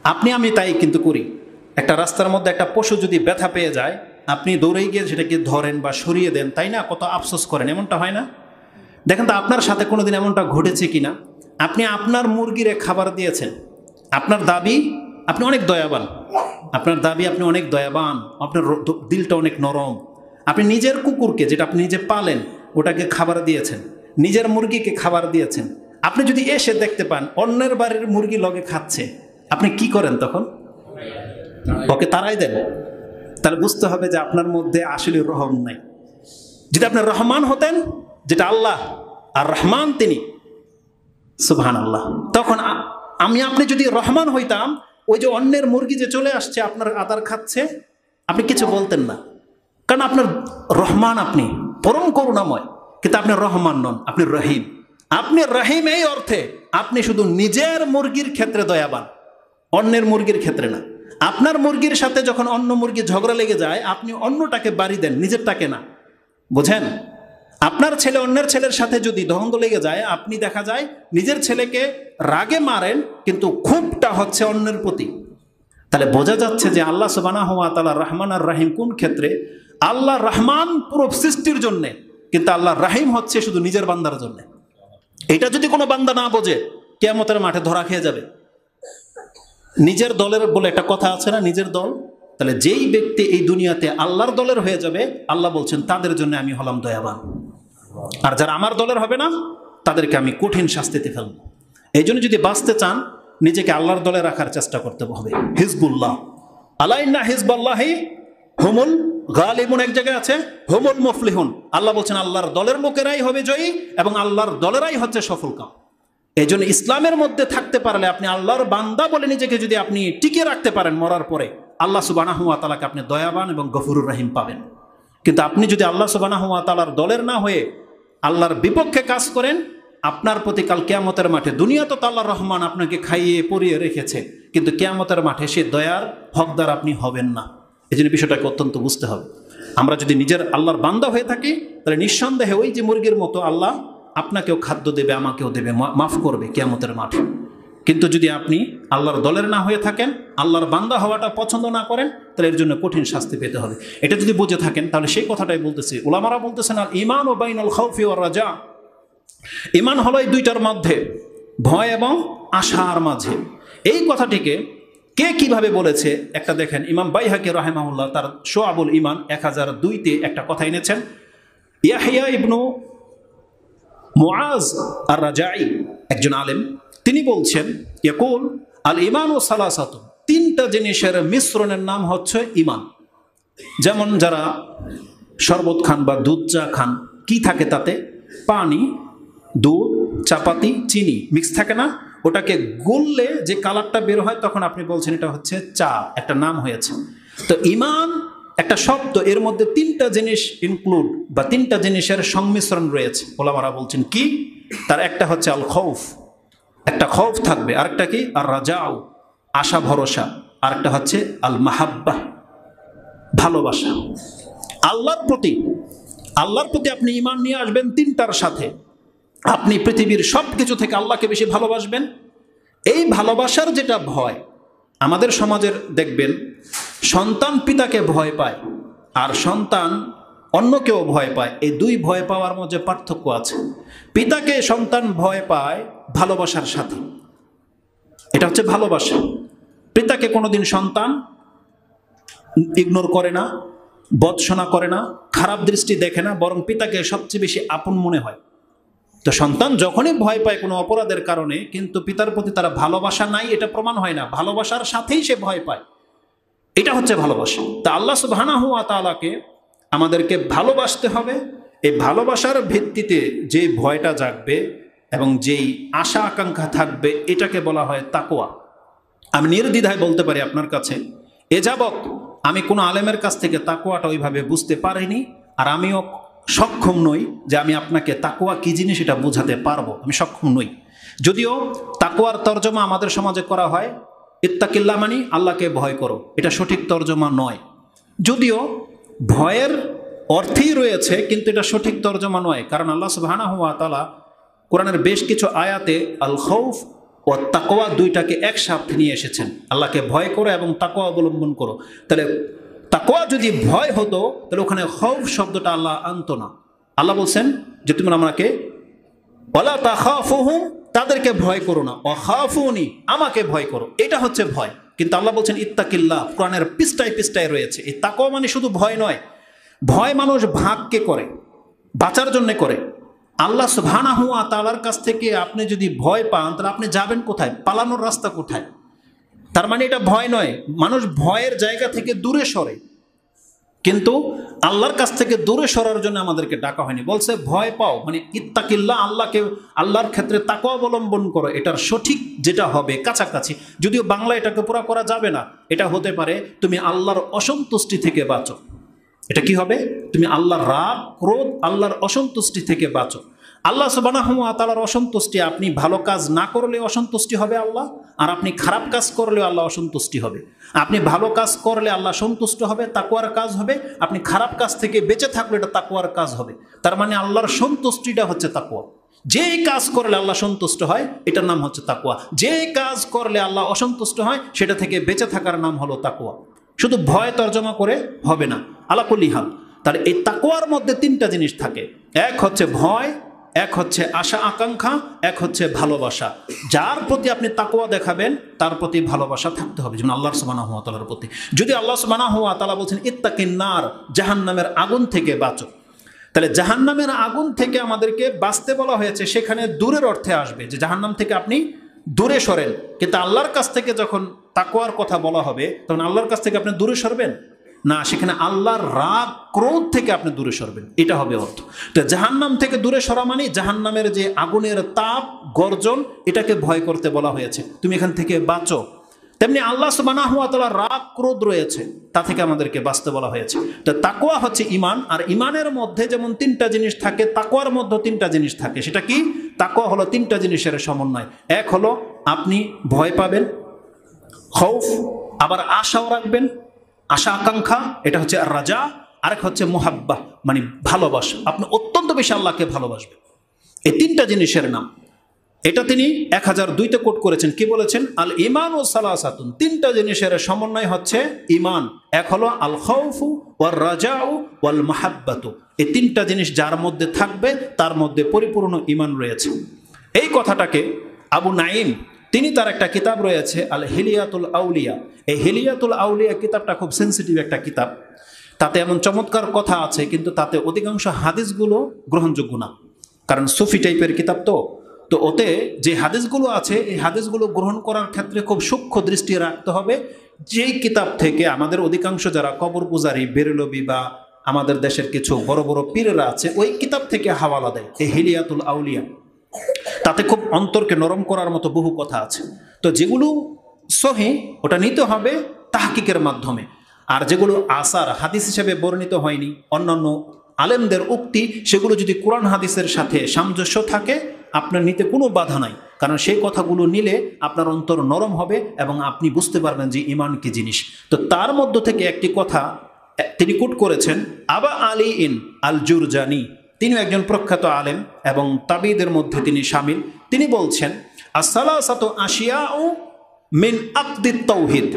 আপনি আমি তাই কিন্তু করি। একটা রাস্তার মধ্যে একটা পশু যদি ব্যথা পেয়ে যায়, আপনি দৌড়ে গিয়ে সেটাকে ধরেন বা সরিয়ে দেন, তাই না? কত আফসোস করেন, এমনটা হয় না? দেখেন তো আপনার সাথে কোনোদিন এমনটা ঘটেছে কিনা। আপনি আপনার মুরগিরে খাবার দিয়েছেন, আপনার দাবি আপনি অনেক দয়াবান, আপনার দাবি আপনি অনেক দয়াবান, আপনার দিলটা অনেক নরম। আপনি নিজের কুকুরকে, যেটা আপনি নিজে পালেন, ওটাকে খাবার দিয়েছেন, নিজের মুরগিকে খাবার দিয়েছেন। আপনি যদি এসে দেখতে পান অন্যের বাড়ির মুরগি লগে খাচ্ছে, আপনি কি করেন তখন? ওকে তাড়াই দেন। তাহলে বুঝতে হবে যে আপনার মধ্যে আসলে রহম নাই। যদি আপনি রহমান হতেন, যেটা আল্লাহ আর রহমান তিনি, সুবহানাল্লাহ, তখন আমি আপনি যদি রহমান হইতাম, ওই যে অন্যের মুরগি যে চলে আসছে আপনার আদার খাচ্ছে, আপনি কিছু বলতেন না, কারণ আপনার রহমান, আপনি পরম করুণাময়। কিন্তু আপনি রহমান নন, আপনি রহিম। আপনি রহিম এই অর্থে আপনি শুধু নিজের মুরগির ক্ষেত্রে দয়াবান, অন্যের মুরগির ক্ষেত্রে না। আপনার মুরগির সাথে যখন অন্য মুরগি ঝগড়া লেগে যায়, আপনি অন্যটাকে বাড়ি দেন, নিজেরটাকে না। বুঝেন? আপনার ছেলে অন্যের ছেলের সাথে যদি দ্বন্দ্ব লেগে যায়, আপনি দেখা যায় নিজের ছেলেকে রাগে মারেন, কিন্তু ক্ষোভটা হচ্ছে অন্যের প্রতি। তাহলে বোঝা যাচ্ছে যে আল্লাহ সুবহানাহু ওয়া তাআলা রহমান আর রাহিম কোন ক্ষেত্রে? আল্লাহ রহমান পুরো সৃষ্টির জন্যে, কিন্তু আল্লাহ রাহিম হচ্ছে শুধু নিজের বান্দার জন্য। এটা যদি কোনো বান্দা না বোঝে, কিয়ামতের মাঠে ধরা খেয়ে যাবে। নিজের দলের বলে একটা কথা আছে না, নিজের দল। তাহলে যেই ব্যক্তি এই দুনিয়াতে আল্লাহর দলের হয়ে যাবে, আল্লাহ বলছেন তাদের জন্য আমি হলাম দয়াবান। আর যারা আমার দলের হবে না, তাদেরকে আমি কঠিন শাস্তিতে ফেলব। এই জন্য যদি বাঁচতে চান, নিজেকে আল্লাহর দলে রাখার চেষ্টা করতে হবে। হিজবুল্লাহ, আলা ইন্না হিজবাল্লাহি হুমুল গালিবুন, এক জায়গায় আছে হুমুল মুফলিহুন। আল্লাহ বলছেন আল্লাহর দলের লোকেরাই হবে জয়ী, এবং আল্লাহর দলেরাই হচ্ছে সফল কাম। এই জন্য ইসলামের মধ্যে থাকতে পারলে, আপনি আল্লাহর বান্দা বলে নিজেকে যদি আপনি টিকিয়ে রাখতে পারেন, মরার পরে আল্লাহ সুবহানাহু ওয়া তাআলাকে আপনি দয়াবান এবং গফুরুর রহিম পাবেন। কিন্তু আপনি যদি আল্লাহ সুবহানাহু ওয়া তাআলার দলের না হয়ে আল্লাহর বিপক্ষে কাজ করেন, আপনার প্রতি কাল কিয়ামতের মাঠে, দুনিয়া তো আল্লাহর রহমান আপনাকে খাইয়ে পরিয়ে রেখেছে, কিন্তু কিয়ামতের মাঠে সে দয়ার হকদার আপনি হবেন না। এই জন্য বিষয়টাকে অত্যন্ত বুঝতে হবে। আমরা যদি নিজের আল্লাহর বান্দা হয়ে থাকি, তাহলে নিঃসন্দেহে ওই যে মুরগির মতো আল্লাহ আপনাকেও খাদ্য দেবে, আমাকেও দেবে, মাফ করবে কিয়ামতের মাঠে। কিন্তু যদি আপনি আল্লাহর দলের না হয়ে থাকেন, আল্লাহর বান্দা হওয়াটা পছন্দ না করেন, তাহলে এর জন্য কঠিন শাস্তি পেতে হবে। এটা যদি বুঝে থাকেন, তাহলে সেই কথাটাই বলতেছি। উলামারা বলতেছেন আল ঈমান ও বাইনাল খাউফি ওয়ার রাজা, ঈমান হলো এই দুইটার মধ্যে, ভয় এবং আশার মাঝে। এই কথাটিকে কে কিভাবে বলেছে একটা দেখেন। ইমাম বাইহাকি রাহিমাহুল্লাহ তার শুআবুল ঈমান 1002-তে একটা কথা এনেছেন। ইয়াহইয়া ইবনু মুআজ আর রাজাই, একজন আলেম, তিনি বলছেন, ইয়াকুল আল ঈমান ও সালাসাতু, তিনটা জিনিসের মিশ্রণের নাম হচ্ছে ঈমান। যেমন যারা শরবত খান বা দুধ চা খান, কি থাকে তাতে? পানি, দুধ, চাপাতি, চিনি মিক্স থাকে না? ওটাকে গুললে যে কালারটা বের হয়, তখন আপনি বলছেন এটা হচ্ছে চা, একটা নাম হয়েছে। তো ঈমান একটা শব্দ, এর মধ্যে তিনটা জিনিস ইনক্লুড বা তিনটা জিনিসের সংমিশ্রণ রয়েছে। ওলামারা বলছেন কি? তার একটা হচ্ছে আল খৌফ, একটা খৌফ থাকবে, আরেকটা কি? আর রাজাও, আশা ভরসা, আরেকটা হচ্ছে আল মাহাব্বা, ভালোবাসা। আল্লাহর প্রতি আপনি ঈমান নিয়ে আসবেন তিনটার সাথে। আপনি পৃথিবীর সব কিছু থেকে আল্লাহকে বেশি ভালোবাসবেন। এই ভালোবাসার যেটা ভয়, আমাদের সমাজের দেখবেন সন্তান পিতাকে ভয় পায়, আর সন্তান অন্যকেও ভয় পায়। এই দুই ভয় পাওয়ার মধ্যে পার্থক্য আছে। পিতাকে সন্তান ভয় পায় ভালোবাসার সাথে, এটা হচ্ছে ভালোবাসা। পিতাকে কোনোদিন সন্তান ইগনোর করে না, বৎসনা করে না, খারাপ দৃষ্টি দেখে না, বরং পিতাকে সবচেয়ে বেশি আপন মনে হয়। তো সন্তান যখনই ভয় পায় কোনো অপরাধের কারণে, কিন্তু পিতার প্রতি তারা ভালোবাসা নাই, এটা প্রমাণ হয় না, ভালোবাসার সাথেই সে ভয় পায়। এটা হচ্ছে ভালোবাসা। তা আল্লাহ সুবহানাহু ওয়া তাআলাকে আমাদেরকে ভালোবাসতে হবে। এই ভালোবাসার ভিত্তিতে যে ভয়টা জাগবে এবং যেই আশা আকাঙ্ক্ষা থাকবে, এটাকে বলা হয় তাকওয়া। আমি নির্দ্বিধায় বলতে পারি আপনার কাছে, এ যাবৎ আমি কোনো আলেমের কাছ থেকে তাকওয়াটা ওইভাবে বুঝতে পারিনি, আর আমিও সক্ষম নই যে আমি আপনাকে তাকওয়া কি জিনিস এটা বোঝাতে পারবো, আমি সক্ষম নই। যদিও তাকওয়ার তর্জমা আমাদের সমাজে করা হয় ইত্তাকিল্লাহ, মানে আল্লাহকে ভয় করো, এটা সঠিক তর্জমা নয়। যদিও ভয়ের অর্থেই রয়েছে, কিন্তু এটা সঠিক তর্জমা নয়। কারণ আল্লাহ সুবহানাহু ওয়া তাআলা কোরআনের বেশ কিছু আয়াতে আল খাউফ ও তাকওয়া দুইটাকে একসাথে নিয়ে এসেছেন। আল্লাহকে ভয় করো এবং তাকওয়া অবলম্বন করো। তাহলে তাকওয়া যদি ভয় হতো তাহলে ওখানে খৌফ শব্দটা আল্লাহ আনতো না। আল্লাহ বলছেন যে তুমি আমাকে ওয়ালা তাখাফুহুম, তাদেরকে ভয় করো না, ওয়াখাফুনি, আমাকে ভয় করো, এটা হচ্ছে ভয়। কিন্তু আল্লাহ বলছেন ইত্তাকিল্লাহ, কোরআনের পৃষ্ঠায় পৃষ্ঠায় রয়েছে। এই তাকওয়া মানে শুধু ভয় নয়, ভয় মানুষ ভাগকে করে, বাঁচার জন্য করে। আল্লাহ সুবহানাহু ওয়া তাআলার কাছ থেকে আপনি যদি ভয় পান তাহলে আপনি যাবেন কোথায়? পালানোর রাস্তা কোথায়? তার মানে এটা ভয় নয়, মানুষ ভয়ের জায়গা থেকে দূরে সরে। কিন্তু আল্লাহর কাছ থেকে দূরে সরার জন্য আমাদেরকে ডাকা হয়নি, বলছে ভয় পাও, মানে ইত্তাকিল্লাহ, আল্লাহর ক্ষেত্রে তাকওয়া অবলম্বন করো। এটার সঠিক যেটা হবে কাছাকাছি, যদিও বাংলা এটাকে পুরা করা যাবে না, এটা হতে পারে তুমি আল্লাহর অসন্তুষ্টি থেকে বাঁচো। এটা কি হবে? তুমি আল্লাহর রাগ, ক্রোধ, আল্লাহর অসন্তুষ্টি থেকে বাঁচো। আল্লাহ সুবহানাহু ওয়া তাআলার অসন্তুষ্টি, আপনি ভালো কাজ না করলে অসন্তুষ্টি হবে আল্লাহ, আর আপনি খারাপ কাজ করলেও আল্লাহ অসন্তুষ্টি হবে। আপনি ভালো কাজ করলে আল্লাহ সন্তুষ্ট হবে, তাকওয়ার কাজ হবে। আপনি খারাপ কাজ থেকে বেঁচে থাকলে এটা তাকওয়ার কাজ হবে। তার মানে আল্লাহর সন্তুষ্টিটা হচ্ছে তাকওয়া। যেই কাজ করলে আল্লাহ সন্তুষ্ট হয় এটার নাম হচ্ছে তাকওয়া, যে কাজ করলে আল্লাহ অসন্তুষ্ট হয় সেটা থেকে বেঁচে থাকার নাম হলো তাকওয়া। শুধু ভয় তর্জমা করে হবে না, আলা কুল্লি হাল। তার এই তাকওয়ার মধ্যে তিনটা জিনিস থাকে, এক হচ্ছে ভয়, এক হচ্ছে আশা আকাঙ্ক্ষা, এক হচ্ছে ভালোবাসা। যার প্রতি আপনি তাকওয়া দেখাবেন তার প্রতি ভালোবাসা থাকতে হবে, যেমন আল্লাহ সুবহানাহু ওয়া তাআলার প্রতি। যদি আল্লাহ সুবহানাহু ওয়া তাআলা বলছেন ইত্তাকিন নার, জাহান্নামের আগুন থেকে বাঁচো, তাহলে জাহান্নামের আগুন থেকে আমাদেরকে বাঁচতে বলা হয়েছে, সেখানে দূরের অর্থে আসবে যে জাহান্নাম থেকে আপনি দূরে সরেন। কিন্তু আল্লাহর কাছ থেকে যখন তাকওয়ার কথা বলা হবে তখন আল্লাহর কাছ থেকে আপনি দূরে সরবেন না, সেখানে আল্লাহর রাগ, ক্রোধ থেকে আপনি দূরে সরবেন, এটা হবে অর্থ। তো জাহান্নাম থেকে দূরে সরা মানে জাহান্নামের যে আগুনের তাপ, গর্জন, এটাকে ভয় করতে বলা হয়েছে, তুমি এখান থেকে বাঁচো। তেমনি আল্লাহ সুবহানাহু ওয়া তাআলার রাগ, ক্রোধ রয়েছে, তা থেকে আমাদেরকে বাঁচতে বলা হয়েছে। তো তাকওয়া হচ্ছে ঈমান, আর ঈমানের মধ্যে যেমন তিনটা জিনিস থাকে, তাকওয়ার মধ্যে তিনটা জিনিস থাকে। সেটা কি? তাকওয়া হলো তিনটা জিনিসের সমন্বয়। এক হলো আপনি ভয় পাবেন, খৌফ, আবার আশাও রাখবেন, আশা আকাঙ্ক্ষা, এটা হচ্ছে রাজা। আরেক হচ্ছে মুহাব্বা, মানে ভালোবাসা, আপনি অত্যন্ত বেশি আল্লাহকে ভালোবাসবেন। এই তিনটা জিনিসের নাম, এটা তিনি 1002-তে কোট করেছেন। কি বলেছেন? আল ঈমান ও সালাসাতুন, তিনটা জিনিসের সমন্বয় হচ্ছে ঈমান। এক হলো আল খাউফু ওয়ার রাজাউ ওয়াল মুহাব্বাতু। এই তিনটা জিনিস যার মধ্যে থাকবে তার মধ্যে পরিপূর্ণ ঈমান রয়েছে। এই কথাটাকে আবু নাঈম, তিনি তার একটা কিতাব রয়েছে আল হিলিয়াতুল আউলিয়া, এই হিলিয়াতুল আউলিয়া কিতাবটা খুব সেন্সিটিভ একটা কিতাব। তাতে এমন চমৎকার কথা আছে, কিন্তু তাতে অধিকাংশ হাদিসগুলো গ্রহণযোগ্য না, কারণ সুফি টাইপের কিতাব। তো ওতে যে হাদিসগুলো আছে এই হাদিসগুলো গ্রহণ করার ক্ষেত্রে খুব সূক্ষ্ম দৃষ্টি রাখতে হবে। যেই কিতাব থেকে আমাদের অধিকাংশ যারা কবর পূজারী, বেরেলবি বা আমাদের দেশের কিছু বড় বড় পীরেরা আছে, ওই কিতাব থেকে হাওয়ালা দেয়, এই হিলিয়াতুল আউলিয়া। তাতে খুব অন্তরকে নরম করার মতো বহু কথা আছে। তো যেগুলো সহিহ ওটা নিতে হবে তাহকিকের মাধ্যমে, আর যেগুলো আসার হাদিস হিসেবে বর্ণিত হয়নি, অন্যান্য আলেমদের উক্তি, সেগুলো যদি কোরআন হাদিসের সাথে সামঞ্জস্য থাকে আপনার নিতে কোনো বাধা নাই, কারণ সেই কথাগুলো নিলে আপনার অন্তর নরম হবে এবং আপনি বুঝতে পারবেন যে ঈমান কি জিনিস। তো তার মধ্য থেকে একটি কথা তিনি কোট করেছেন, আবা আলী ইন আল জুরজানি, তিনি একজন প্রখ্যাত আলেম এবং তাবিদের মধ্যে তিনি শামিল। তিনি বলছেন আসসালাসাতু আশিয়াউ মিন আকদিত তাওহীদ।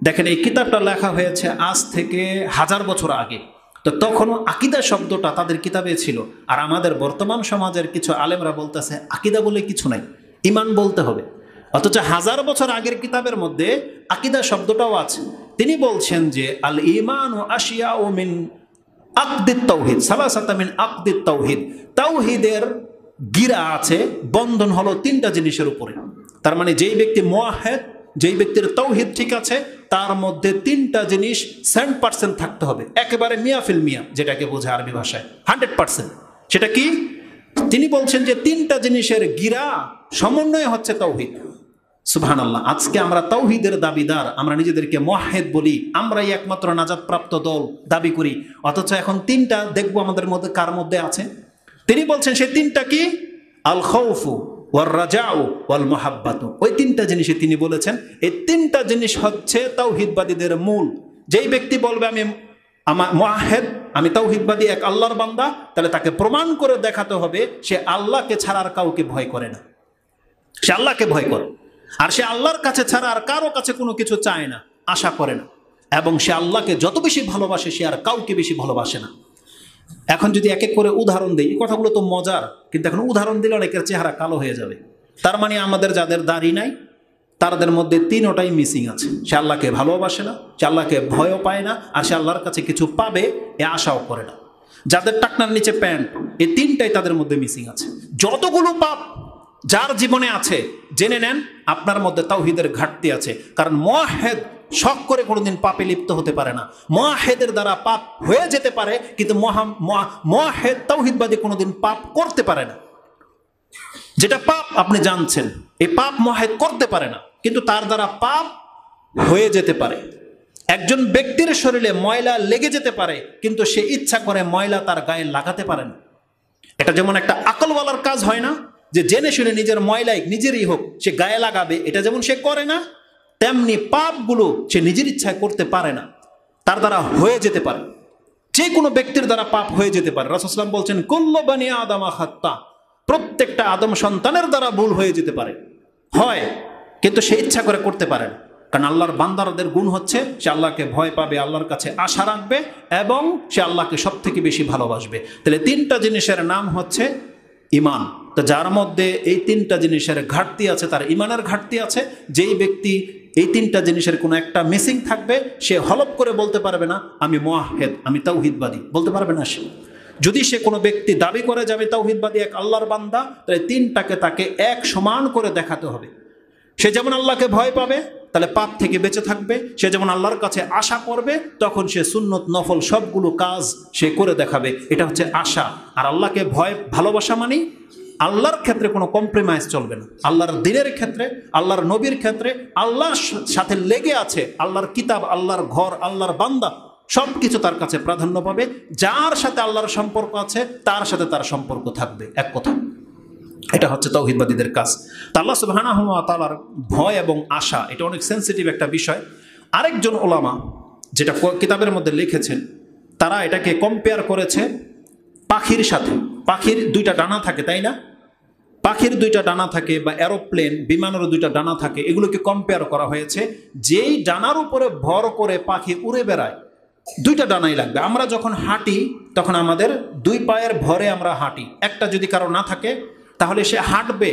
দেখেন এই কিতাবটা লেখা হয়েছে আজ থেকে 1000 বছর আগে, তো তখনও আকিদা শব্দটা তাদের কিতাবে ছিল। আর আমাদের বর্তমান সমাজের কিছু আলেমরা বলতেছে আকিদা বলে কিছু নাই, ঈমান বলতে হবে, অথচ 1000 বছর আগের কিতাবের মধ্যে আকিদা শব্দটাও আছে। তিনি বলছেন যে আল ঈমান ও আশিয়া ও মিন আকদিত তাওহীদ, সালাসাতা মিন আকদিত তাওহীদ, তাওহীদের গিরা আছে, বন্ধন হলো তিনটা জিনিসের উপরে। তার মানে যেই ব্যক্তি মুওয়াহহিদ, যেই ব্যক্তির তাওহীদ ঠিক আছে, তার মধ্যে তিনটা জিনিস 100% থাকতে হবে, একেবারে মিয়া ফিল মিয়া, যেটাকে বোঝে আরবি ভাষায় 100%। সেটা কি? তিনি বলছেন যে তিনটা জিনিসের গিরা সমন্বয় হচ্ছে তাওহীদ। সুবহানাল্লাহ, আজকে আমরা তাওহীদের দাবিদার, আমরা নিজেদেরকে মুওয়াহহিদ বলি, আমরাই একমাত্র নাজাত প্রাপ্ত দল দাবি করি, অথচ এখন তিনটা দেখবো আমাদের মধ্যে কার মধ্যে আছে। তিনি বলছেন সেই তিনটা কি? আল খাউফু ওয়ার রাজাউ ওয়াল মুহাব্বাতু। ওই তিনটা জিনিসে তিনি বলেছেন এই তিনটা জিনিস হচ্ছে তাওহীদবাদীদের মূল। যেই ব্যক্তি বলবে আমি মুওয়াহহিদ, আমি তাওহীদবাদী, এক আল্লাহর বান্দা, তাহলে তাকে প্রমাণ করে দেখাতে হবে সে আল্লাহকে ছাড়া আর কাউকে ভয় করে না, সে আল্লাহকে ভয় করে। আর সে আল্লাহর কাছে ছাড়া আর কারো কাছে কোনো কিছু চায় না, আশা করে না, এবং সে আল্লাহকে যত বেশি ভালোবাসে সে আর কাউকে বেশি ভালোবাসে না। এখন যদি এক এক করে উদাহরণ দিই, এই কথাগুলো তো মজার, কিন্তু এখন উদাহরণ দিলে অনেকের চেহারা কালো হয়ে যাবে। তার মানে আমাদের যাদের দাড়ি নাই তাদের মধ্যে তিনটাই মিসিং আছে। সে আল্লাহকে ভালোবাসে না, সে আল্লাহকে ভয়ও পায় না, আর সে আল্লাহর কাছে কিছু পাবে এ আশাও করে না। যাদের টাকনার নিচে প্যান্ট, এই তিনটাই তাদের মধ্যে মিসিং আছে। যতগুলো পাপ যার জীবনে আছে জেনে নেন আপনার মধ্যে তাওহীদের ঘাটতি আছে। কারণ মুওয়াহ্হিদ শখ করে কোনোদিন পাপে লিপ্ত হতে পারে না। মুওয়াহ্হিদের দ্বারা পাপ হয়ে যেতে পারে, কিন্তু মুওয়াহ্হিদ তাওহীদবাদী কোনোদিন পাপ করতে পারে না। যেটা পাপ আপনি জানছেন, এই পাপ মুওয়াহ্হিদ করতে পারে না, কিন্তু তার দ্বারা পাপ হয়ে যেতে পারে। একজন ব্যক্তির শরীরে ময়লা লেগে যেতে পারে, কিন্তু সে ইচ্ছা করে ময়লা তার গায়ে লাগাতে পারে না। এটা যেমন একটা আকলওয়ালার কাজ হয় না, যে জেনে শুনে নিজের ময়লাই নিজেরই হোক সে গায়ে লাগাবে, এটা যেমন সে করে না, তেমনি পাপগুলো সে নিজের ইচ্ছায় করতে পারে না, তার দ্বারা হয়ে যেতে পারে। যে কোনো ব্যক্তির দ্বারা পাপ হয়ে যেতে পারে। রাসূলুল্লাহ সাল্লাল্লাহু আলাইহি ওয়াসাল্লাম বলছেন, কুল্লু বানি আদমা খাত্তা, প্রত্যেকটা আদম সন্তানের দ্বারা ভুল হয়ে যেতে পারে, হয়, কিন্তু সে ইচ্ছা করে করতে পারে না। কারণ আল্লাহর বান্দারদের গুণ হচ্ছে সে আল্লাহকে ভয় পাবে, আল্লাহর কাছে আশা রাখবে, এবং সে আল্লাহকে সব থেকে বেশি ভালোবাসবে। তাহলে তিনটা জিনিসের নাম হচ্ছে ইমান। তো যার মধ্যে এই তিনটা জিনিসের ঘাটতি আছে, তার ইমানের ঘাটতি আছে। যেই ব্যক্তি এই তিনটা জিনিসের কোনো একটা মিসিং থাকবে, সে হলপ করে বলতে পারবে না আমি মুওয়াহ্হিদ, আমি তাওহীদবাদী, বলতে পারবে না সে। যদি সে কোনো ব্যক্তি দাবি করে যাবে তাওহীদবাদী, এক আল্লাহর বান্দা, তাহলে তিনটাকে তাকে এক সমান করে দেখাতে হবে। সে যেমন আল্লাহকে ভয় পাবে, তাহলে পাপ থেকে বেঁচে থাকবে। সে যেমন আল্লাহর কাছে আশা করবে, তখন সে সুন্নত নফল সবগুলো কাজ সে করে দেখাবে। এটা হচ্ছে আশা। আর আল্লাহকে ভয় ভালোবাসা মানে আল্লাহর ক্ষেত্রে কোনো কম্প্রোমাইজ চলবে না। আল্লাহর দ্বীনের ক্ষেত্রে, আল্লাহর নবীর ক্ষেত্রে, আল্লাহর সাথে লেগে আছে, আল্লাহর কিতাব, আল্লাহর ঘর, আল্লাহর বান্দা, সব কিছু তার কাছে প্রাধান্য পাবে। যার সাথে আল্লাহর সম্পর্ক আছে তার সাথে তার সম্পর্ক থাকবে, এক কথা। এটা হচ্ছে তাওহীদবাদীদের কাজ। তা আল্লাহ সুবহানাহু ওয়া তাআলার ভয় এবং আশা, এটা অনেক সেন্সিটিভ একটা বিষয়। আরেকজন ওলামা যেটা কিতাবের মধ্যে লিখেছেন, তারা এটাকে কম্পেয়ার করেছে পাখির সাথে। পাখির দুইটা ডানা থাকে, তাই না? পাখির দুইটা ডানা থাকে, বা এরোপ্লেন, বিমানেরও দুইটা ডানা থাকে। এগুলোকে কম্পেয়ার করা হয়েছে। যেই ডানার উপরে ভর করে পাখি উড়ে বেড়ায়, দুইটা ডানাই লাগবে। আমরা যখন হাঁটি তখন আমাদের দুই পায়ের ভরে আমরা হাঁটি। একটা যদি কারো না থাকে তাহলে সে হাঁটবে,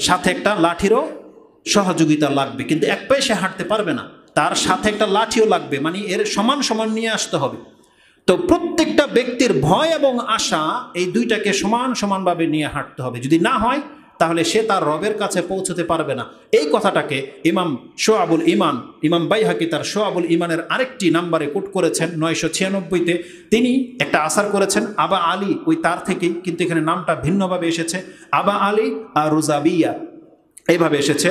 সাথে একটা লাঠিরও সহযোগিতা লাগবে, কিন্তু এক পায়ে সে হাঁটতে পারবে না, তার সাথে একটা লাঠিও লাগবে, মানে এর সমান সমান নিয়ে আসতে হবে। তো প্রত্যেকটা ব্যক্তির ভয় এবং আশা এই দুইটাকে সমান সমানভাবে নিয়ে হাঁটতে হবে। যদি না হয় তাহলে সে তার রবের কাছে পৌঁছতে পারবে না। এই কথাটাকে ইমাম শোয়াবুল ইমান, ইমাম বাইহাকি তার শোয়াবুল ইমানের আরেকটি নাম্বারে কোট করেছেন 996-তে। তিনি একটা আসার করেছেন আবা আলী, ওই তার থেকেই, কিন্তু এখানে নামটা ভিন্নভাবে এসেছে, আবা আলী আর রুজাবিয়া এইভাবে এসেছে,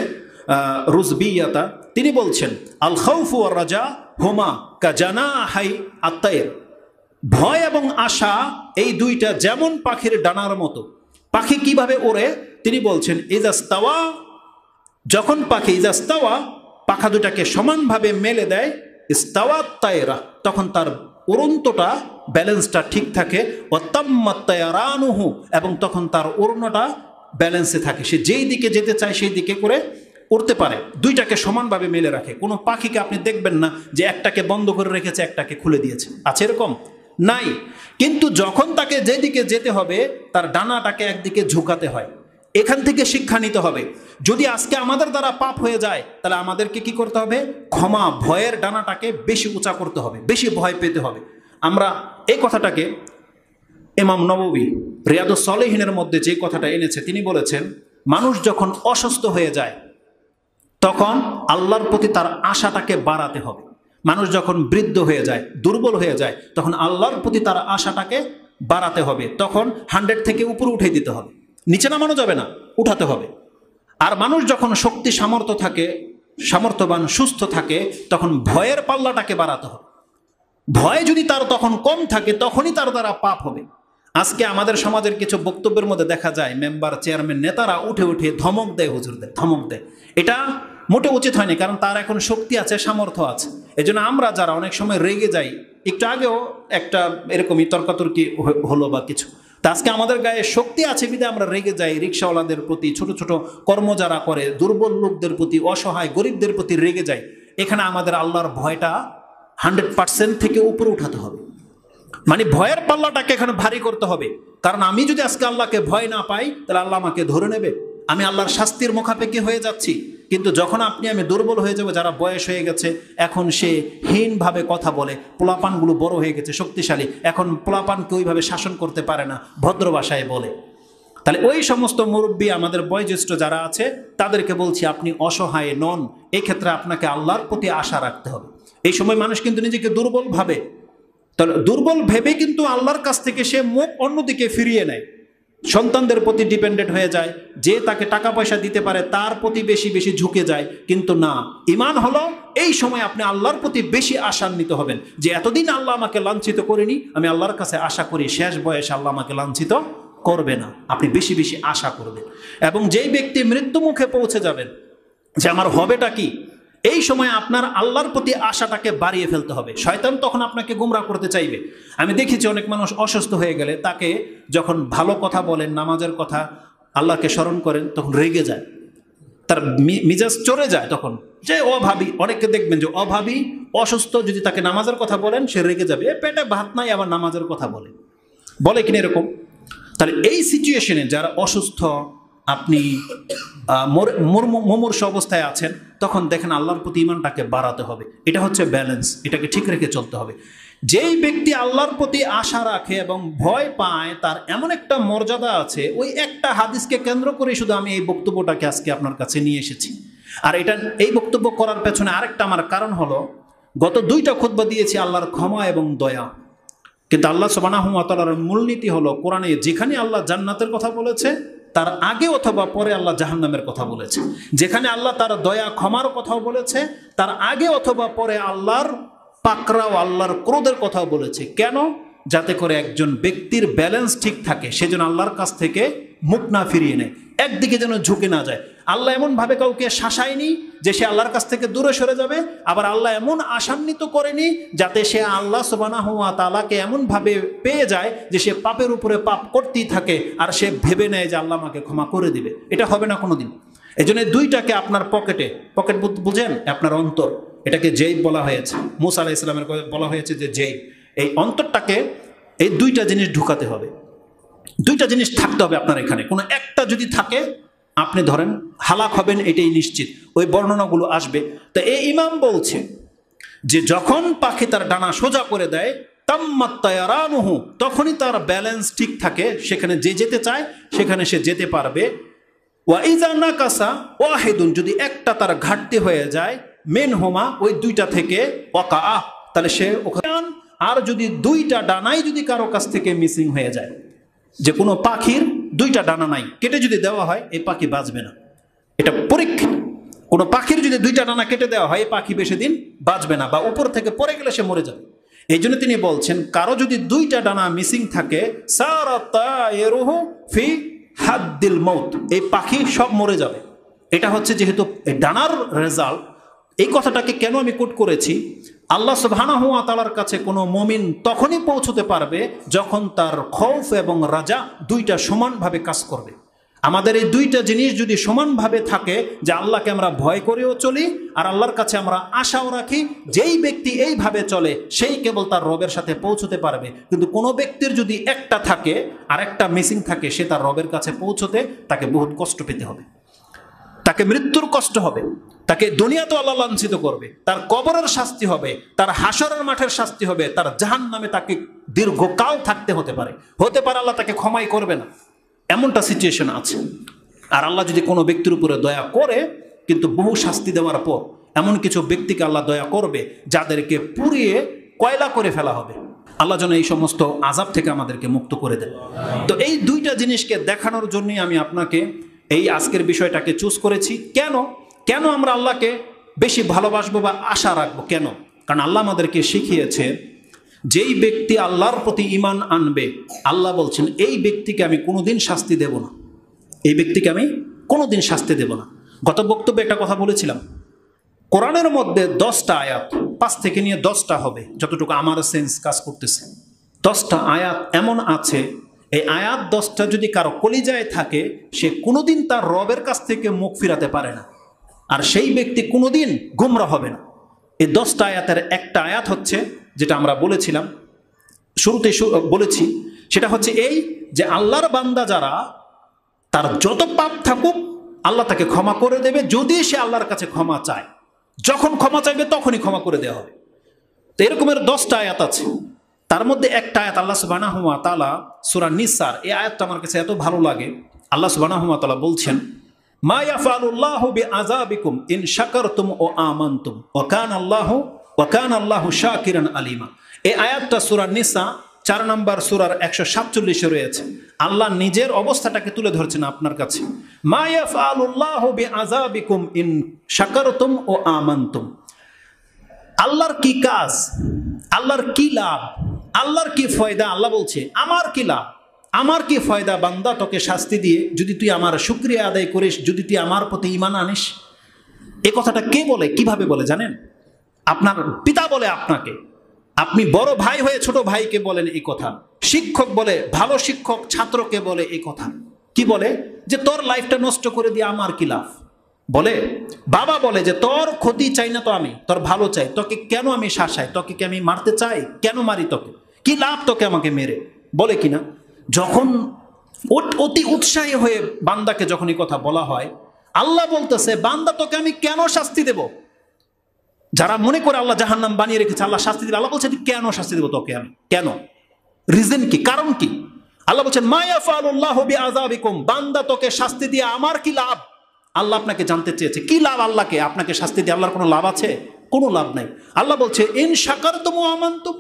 রুজবিয়াতা। তিনি বলছেন, আল খাউফু ওয়ার রাজা হুমা কাজানাহাই আত-তায়র, ভয় এবং আশা এই দুইটা যেমন পাখির ডানার মতো। পাখি কিভাবে ওড়ে তিনি বলছেন, ইজাস্তাওয়া, যখন পাখি ইজাস্তাওয়া পাখা দুটাকে সমানভাবে মেলে দেয়, ইস্তাওয়াত তায়রা, তখন তার উড়ন্তটা, ব্যালেন্সটা ঠিক থাকে, ও তাম্মাত তায়রানুহু, এবং তখন তার উড়নোটা ব্যালেন্সে থাকে। সে যেই দিকে যেতে চায় সেই দিকে করে উড়তে পারে, দুইটাকে সমানভাবে মেলে রাখে। কোনো পাখিকে আপনি দেখবেন না যে একটাকে বন্ধ করে রেখেছে, একটাকে খুলে দিয়েছে, আছে এরকম? নাই। কিন্তু যখন তাকে যেদিকে যেতে হবে তার ডানাটাকে একদিকে ঝুঁকাতে হয়। এখান থেকে শিক্ষা নিতে হবে। যদি আজকে আমাদের দ্বারা পাপ হয়ে যায়, তাহলে আমাদেরকে কি করতে হবে? ক্ষমা, ভয়ের ডানাটাকে বেশি উঁচা করতে হবে, বেশি ভয় পেতে হবে। আমরা এই কথাটাকে ইমাম নববী রিয়াদুস সালেহিনের মধ্যে যে কথাটা এনেছে, তিনি বলেছেন, মানুষ যখন অসুস্থ হয়ে যায় তখন আল্লাহর প্রতি তার আশাটাকে বাড়াতে হবে। মানুষ যখন বৃদ্ধ হয়ে যায়, দুর্বল হয়ে যায়, তখন আল্লাহর প্রতি তার আশাটাকে বাড়াতে হবে। তখন 100 থেকে উপরে উঠে দিতে হবে, নিচে নামানো যাবে না, উঠাতে হবে। আর মানুষ যখন শক্তি সামর্থ্য থাকে, সামর্থ্যবান সুস্থ থাকে, তখন ভয়ের পাল্লাটাকে বাড়াতে হবে। ভয় যদি তার তখন কম থাকে, তখনই তার দ্বারা পাপ হবে। আজকে আমাদের সমাজের কিছু বক্তব্যের মধ্যে দেখা যায় মেম্বার, চেয়ারম্যান, নেতারা উঠে উঠে ধমক দেয়, হুজুরদের ধমক দেয়। এটা মোটে উচিত হয়নি, কারণ তার এখন শক্তি আছে, সামর্থ্য আছে। এই জন্য আমরা যারা অনেক সময় রেগে যাই, একটু আগেও একটা এরকমই তর্কাতর্কি হলো বা কিছু, তা আজকে আমাদের গায়ে শক্তি আছে বিধায় আমরা রেগে যাই রিক্সাওয়ালাদের প্রতি, ছোট ছোট কর্ম যারা করে, দুর্বল লোকদের প্রতি, অসহায় গরিবদের প্রতি রেগে যাই। এখানে আমাদের আল্লাহর ভয়টা 100% থেকে উপরে উঠাতে হবে। মানে ভয়ের পাল্লাটাকে এখানে ভারী করতে হবে। কারণ আমি যদি আজকে আল্লাহকে ভয় না পাই, তাহলে আল্লাহ আমাকে ধরে নেবে, আমি আল্লাহর শাস্তির মুখাপেক্ষি হয়ে যাচ্ছি। কিন্তু যখন আমি দুর্বল হয়ে যাবো, যারা বয়স হয়ে গেছে, এখন সে হীনভাবে কথা বলে, পোলাপানগুলো বড় হয়ে গেছে, শক্তিশালী, এখন পোলাপানকে ওইভাবে শাসন করতে পারে না, ভদ্র ভাষায় বলে। তাহলে ওই সমস্ত মুরব্বী, আমাদের বয়োজ্যেষ্ঠ যারা আছে, তাদেরকে বলছি আপনি অসহায় নন। এই ক্ষেত্রে আপনাকে আল্লাহর প্রতি আশা রাখতে হবে। এই সময় মানুষ কিন্তু নিজেকে দুর্বল ভাবে, তাহলে দুর্বল ভেবে কিন্তু আল্লাহর কাছ থেকে সে মুখ অন্যদিকে ফিরিয়ে নেয়, সন্তানদের প্রতি ডিপেন্ডেন্ট হয়ে যায়, যে তাকে টাকা পয়সা দিতে পারে তার প্রতি বেশি বেশি ঝুঁকে যায়। কিন্তু না, ঈমান হলো এই সময় আপনি আল্লাহর প্রতি বেশি আশান্বিত হবেন, যে এতদিন আল্লাহ আমাকে লাঞ্ছিত করেনি, আমি আল্লাহর কাছে আশা করি শেষ বয়সে আল্লাহ আমাকে লাঞ্ছিত করবে না। আপনি বেশি বেশি আশা করবেন। এবং যেই ব্যক্তি মৃত্যু মুখে পৌঁছে যাবেন, যে আমার হবেটা কি, এই সময় আপনার আল্লাহর প্রতি আশাটাকে বাড়িয়ে ফেলতে হবে। শয়তান তখন আপনাকে গুমরাহ করতে চাইবে। আমি দেখেছি অনেক মানুষ অসুস্থ হয়ে গেলে তাকে যখন ভালো কথা বলেন, নামাজের কথা, আল্লাহকে স্মরণ করেন, তখন রেগে যায়, তার মিজাজ চড়ে যায়। তখন যে অভাবী, অনেককে দেখবেন যে অভাবী অসুস্থ, যদি তাকে নামাজের কথা বলেন সে রেগে যাবে, পেটে ভাত নাই আবার নামাজের কথা বলে কিনা এরকম। তাহলে এই সিচুয়েশনে যারা অসুস্থ, আপনি মুমূর্ষু অবস্থায় আছেন, তখন দেখেন আল্লাহর প্রতি ঈমানটাকে বাড়াতে হবে। এটা হচ্ছে ব্যালেন্স, এটাকে ঠিক রেখে চলতে হবে। যেই ব্যক্তি আল্লাহর প্রতি আশা রাখে এবং ভয় পায়, তার এমন একটা মর্যাদা আছে। ওই একটা হাদিসকে কেন্দ্র করে শুধু আমি এই বক্তব্যটাকে আজকে আপনার কাছে নিয়ে এসেছি। আর এই বক্তব্য করার পেছনে আরেকটা আমার কারণ হলো, গত 2টা খুতবা দিয়েছি আল্লাহর ক্ষমা এবং দয়া। কিন্তু আল্লাহ সুবহানাহু ওয়া তাআলার মূলনীতি হলো, কোরআনে যেখানে আল্লাহ জান্নাতের কথা বলেছে, তার আগে অথবা পরে আল্লাহ জাহান্নামের কথা বলেছে। যেখানে আল্লাহ তার দয়া ক্ষমার কথাও বলেছে, তার আগে অথবা পরে আল্লাহর পাকড়াও, আল্লাহর ক্রোধের কথাও বলেছে। কেন? যাতে করে একজন ব্যক্তির ব্যালেন্স ঠিক থাকে, সেজন্য আল্লাহর কাছ থেকে মুখ না ফিরিয়ে নেয়, একদিকে যেন ঝুঁকে না যায়। আল্লাহ এমনভাবে কাউকে শাসায়নি যে সে আল্লাহর কাছ থেকে দূরে সরে যাবে, আবার আল্লাহ এমন আশান্বিত করেনি যাতে সে আল্লাহ সুবহানাহু ওয়া তাআলাকে এমনভাবে পেয়ে যায় যে সে পাপের উপরে পাপ করতেই থাকে, আর সে ভেবে নেয় যে আল্লাহ আমাকে ক্ষমা করে দিবে। এটা হবে না কোনোদিন। এই জন্য 2টাকে আপনার পকেট বুঝেন, আপনার অন্তর, এটাকে জেইব বলা হয়েছে। মূসা আলাইহিস সালামের বলা হয়েছে যে জেইব, এই অন্তরটাকে এই 2টা জিনিস ঢুকাতে হবে, 2টা জিনিস থাকতে হবে আপনার এখানে। কোনো একটা যদি থাকে, আপনি ধরেন হালাক হবেন, এটাই নিশ্চিত। ওই বর্ণনাগুলো আসবে। তো এই ইমাম বলছে যে যখন পাখি তার ডানা সোজা করে দেয়, তাম্মাত তায়ারানুহু, তখনই তার ব্যালেন্স ঠিক থাকে, সেখানে যে যেতে চায় সেখানে সে যেতে পারবে। ওয়া ইজা নাকাসা ওয়াহিদুন, যদি একটা তার ঘাটতি হয়ে যায়, মিনহুমা, ওই 2টা থেকে, ওয়াকা, তাহলে সে ওখানে। আর যদি 2টা ডানাই যদি কারো কাছ থেকে মিসিং হয়ে যায়, যে কোনো পাখির 2টা ডানা নাই, কেটে যদি দেওয়া হয়, এই পাখি বাঁচবে না। এটা পরীক্ষা। কোনো পাখির যদি 2টা ডানা কেটে দেওয়া হয়, এই পাখি বেশি দিন বাঁচবে না, বা উপর থেকে পড়ে গেলে সে মরে যাবে। এই জন্য তিনি বলছেন, কারো যদি 2টা ডানা মিসিং থাকে, সারাতায়রুহু ফি হাদ্দিল মউত, এই পাখি সব মরে যাবে। এটা হচ্ছে যেহেতু ডানার রেজাল্ট। এই কথাটাকে কেন আমি কোট করেছি, আল্লাহ সুবহানাহু ওয়া তাআলার কাছে কোনো মুমিন তখনই পৌঁছতে পারবে যখন তার খৌফ এবং রাজা 2টা সমানভাবে কাজ করবে। আমাদের এই 2টা জিনিস যদি সমানভাবে থাকে, যে আল্লাহকে আমরা ভয় করেও চলি আর আল্লাহর কাছে আমরা আশাও রাখি, যেই ব্যক্তি এইভাবে চলে সেই কেবল তার রবের সাথে পৌঁছতে পারবে। কিন্তু কোনো ব্যক্তির যদি একটা থাকে আর একটা মিসিং থাকে, সে তার রবের কাছে পৌঁছতে তাকে বহুত কষ্ট পেতে হবে, তাকে মৃত্যুর কষ্ট হবে, তাকে দুনিয়াতে আল্লাহ লাঞ্ছিত করবে, তার কবরের শাস্তি হবে, তার হাসরের মাঠের শাস্তি হবে, তার জাহান্নামে তাকে দীর্ঘকাল থাকতে হতে পারে আল্লাহ তাকে ক্ষমাই করবে না। এমনটা সিচুয়েশন আছে। আর আল্লাহ যদি কোনো ব্যক্তির উপরে দয়া করে, কিন্তু বহু শাস্তি দেওয়ার পর এমন কিছু ব্যক্তিকে আল্লাহ দয়া করবে যাদেরকে পুড়িয়ে কয়লা করে ফেলা হবে। আল্লাহ যেন এই সমস্ত আযাব থেকে আমাদেরকে মুক্ত করে দেন। তো এই 2টা জিনিসকে দেখানোর জন্যই আমি আপনাকে এই আজকের বিষয়টাকে চুজ করেছি। কেন আমরা আল্লাহকে বেশি ভালোবাসবো বা আশা রাখবো? কেন? কারণ আল্লাহ আমাদেরকে শিখিয়েছে, যেই ব্যক্তি আল্লাহর প্রতি ঈমান আনবে, আল্লাহ বলছেন এই ব্যক্তিকে আমি কোনোদিন শাস্তি দেব না, এই ব্যক্তিকে আমি কোনোদিন শাস্তি দেব না। গত বক্তব্যে একটা কথা বলেছিলাম, কোরআনের মধ্যে 10টা আয়াত, 5 থেকে নিয়ে 10টা হবে, যতটুকু আমার সেন্স কাজ করতেছে। 10টা আয়াত এমন আছে, এই আয়াত 10টা যদি কারো কলিজায় থাকে, সে কোনোদিন তার রবের কাছ থেকে মুখ ফিরাতে পারে না, আর সেই ব্যক্তি কোনোদিন গুমরা হবে না। এই 10টা আয়াতের একটা আয়াত হচ্ছে, যেটা আমরা বলেছিলাম শুরুতে বলেছি, সেটা হচ্ছে এই যে আল্লাহর বান্দা যারা, তার যত পাপ থাকুক আল্লাহ তাকে ক্ষমা করে দেবে যদি সে আল্লাহর কাছে ক্ষমা চায়। যখন ক্ষমা চাইবে তখনই ক্ষমা করে দেওয়া হবে। তো এরকমের 10টা আয়াত আছে। তার মধ্যে একটা আয়াত আল্লাহ সুবহানাহু ওয়া তাআলা সূরা নিসার, এই আয়াতটা আমার কাছে এত ভালো লাগে। আল্লাহ সুবহানাহু ওয়া তাআলা বলছেন, মা ইয়াফআলুল্লাহু বিআযাবিকুম ইন শাকারতুম ওয়া আমানতুম ওয়া কানা আল্লাহু শাকিরান আলিমা। এই আয়াতটা সূরা নিসা 4 নম্বর সূরার 147 রয়েছে। আল্লাহ নিজের অবস্থাটাকে তুলে ধরছেন আপনার কাছে। মা ইয়াফআলুল্লাহু বিআযাবিকুম ইন শাকারতুম ওয়া আমানতুম। আল্লাহর কি কাজ, আল্লাহর কি লাভ, আল্লাহর কি ফয়দা? আল্লাহ বলছে আমার কি লাভ, আমার কি ফয়দা বান্দা তোকে শাস্তি দিয়ে, যদি তুই আমার শুকরিয়া আদায় করিস, যদি তুই আমার প্রতি ঈমান আনিস। এই কথাটা কে বলে, কিভাবে বলে জানেন? আপনার পিতা বলে আপনাকে, আপনি বড় ভাই হয়ে ছোট ভাইকে বলেন এই কথা, শিক্ষক বলে, ভালো শিক্ষক ছাত্রকে বলে এই কথা। কি বলে? যে তোর লাইফটা নষ্ট করে দিয়ে আমার কি লাভ। বলে বাবা বলে যে তোর ক্ষতি চাই না তো আমি, তোর ভালো চাই, তোকে কেন আমি শাসাই, তোকে কি আমি মারতে চাই, কেন মারি তোকে, কি লাভ তোকে আমাকে মেরে, বলে কিনা? যখন অতি উৎসাহী হয়ে বান্দাকে যখন এই কথা বলা হয়, আল্লাহ বলতেছে বান্দা তোকে আমি কেন শাস্তি দেব? যারা মনে করে আল্লাহ জাহান্নাম বানিয়ে রেখেছে, আল্লাহ শাস্তি দেবে, আল্লাহ বলছে কেন শাস্তি দেবো তোকে আমি, কেন, রিজন কি, কারণ কি? আল্লাহ বলছেন মা ইয়াফআলুল্লাহু বিআযাবিকুম, বান্দা তোকে শাস্তি দিয়ে আমার কি লাভ? আল্লাহ আপনাকে জানতে চেয়েছে কি লাভ আল্লাহকে, আপনাকে শাস্তি দিয়ে আল্লাহর কোনো লাভ আছে? কোনো লাভ নাই। আল্লাহ বলছে ইন শাকারতুম ওয়া আমানতুম,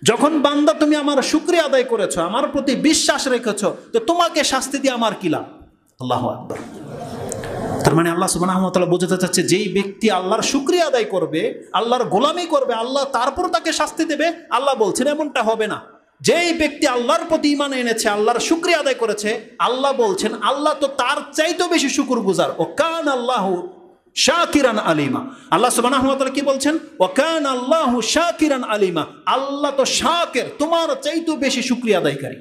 যখন বান্দা তুমি আমার শুকরিয়া আদায় করেছো, আমার প্রতি বিশ্বাস রেখেছো, তো তোমাকে শাস্তি দিয়ে আমার কি লাভ? আল্লাহু আকবার। তার মানে আল্লাহ সুবহানাহু ওয়া তাআলা বোঝাতে চাচ্ছে, যেই ব্যক্তি আল্লাহর শুকরিয়া আদায় করবে, আল্লাহর গোলামি করবে, আল্লাহ তারপর তাকে শাস্তি দেবে। আল্লাহ বলছেন এমনটা হবে না। যেই ব্যক্তি আল্লাহর প্রতি ঈমান এনেছে, আল্লাহর শুকরিয়া আদায় করেছে, আল্লাহ বলছেন আল্লাহ তো তার চাইতেও বেশি শুকরগুজার। ও কান আল্লাহু শাকিরান আলিমা। আল্লাহ সুবহানাহু ওয়া তাআলা কি বলছেন? ও কান আল্লাহু শাকিরান আলিমা, আল্লাহ তো শাকির, তোমার চাইতেও বেশি শুকরিয়া আদায়কারী।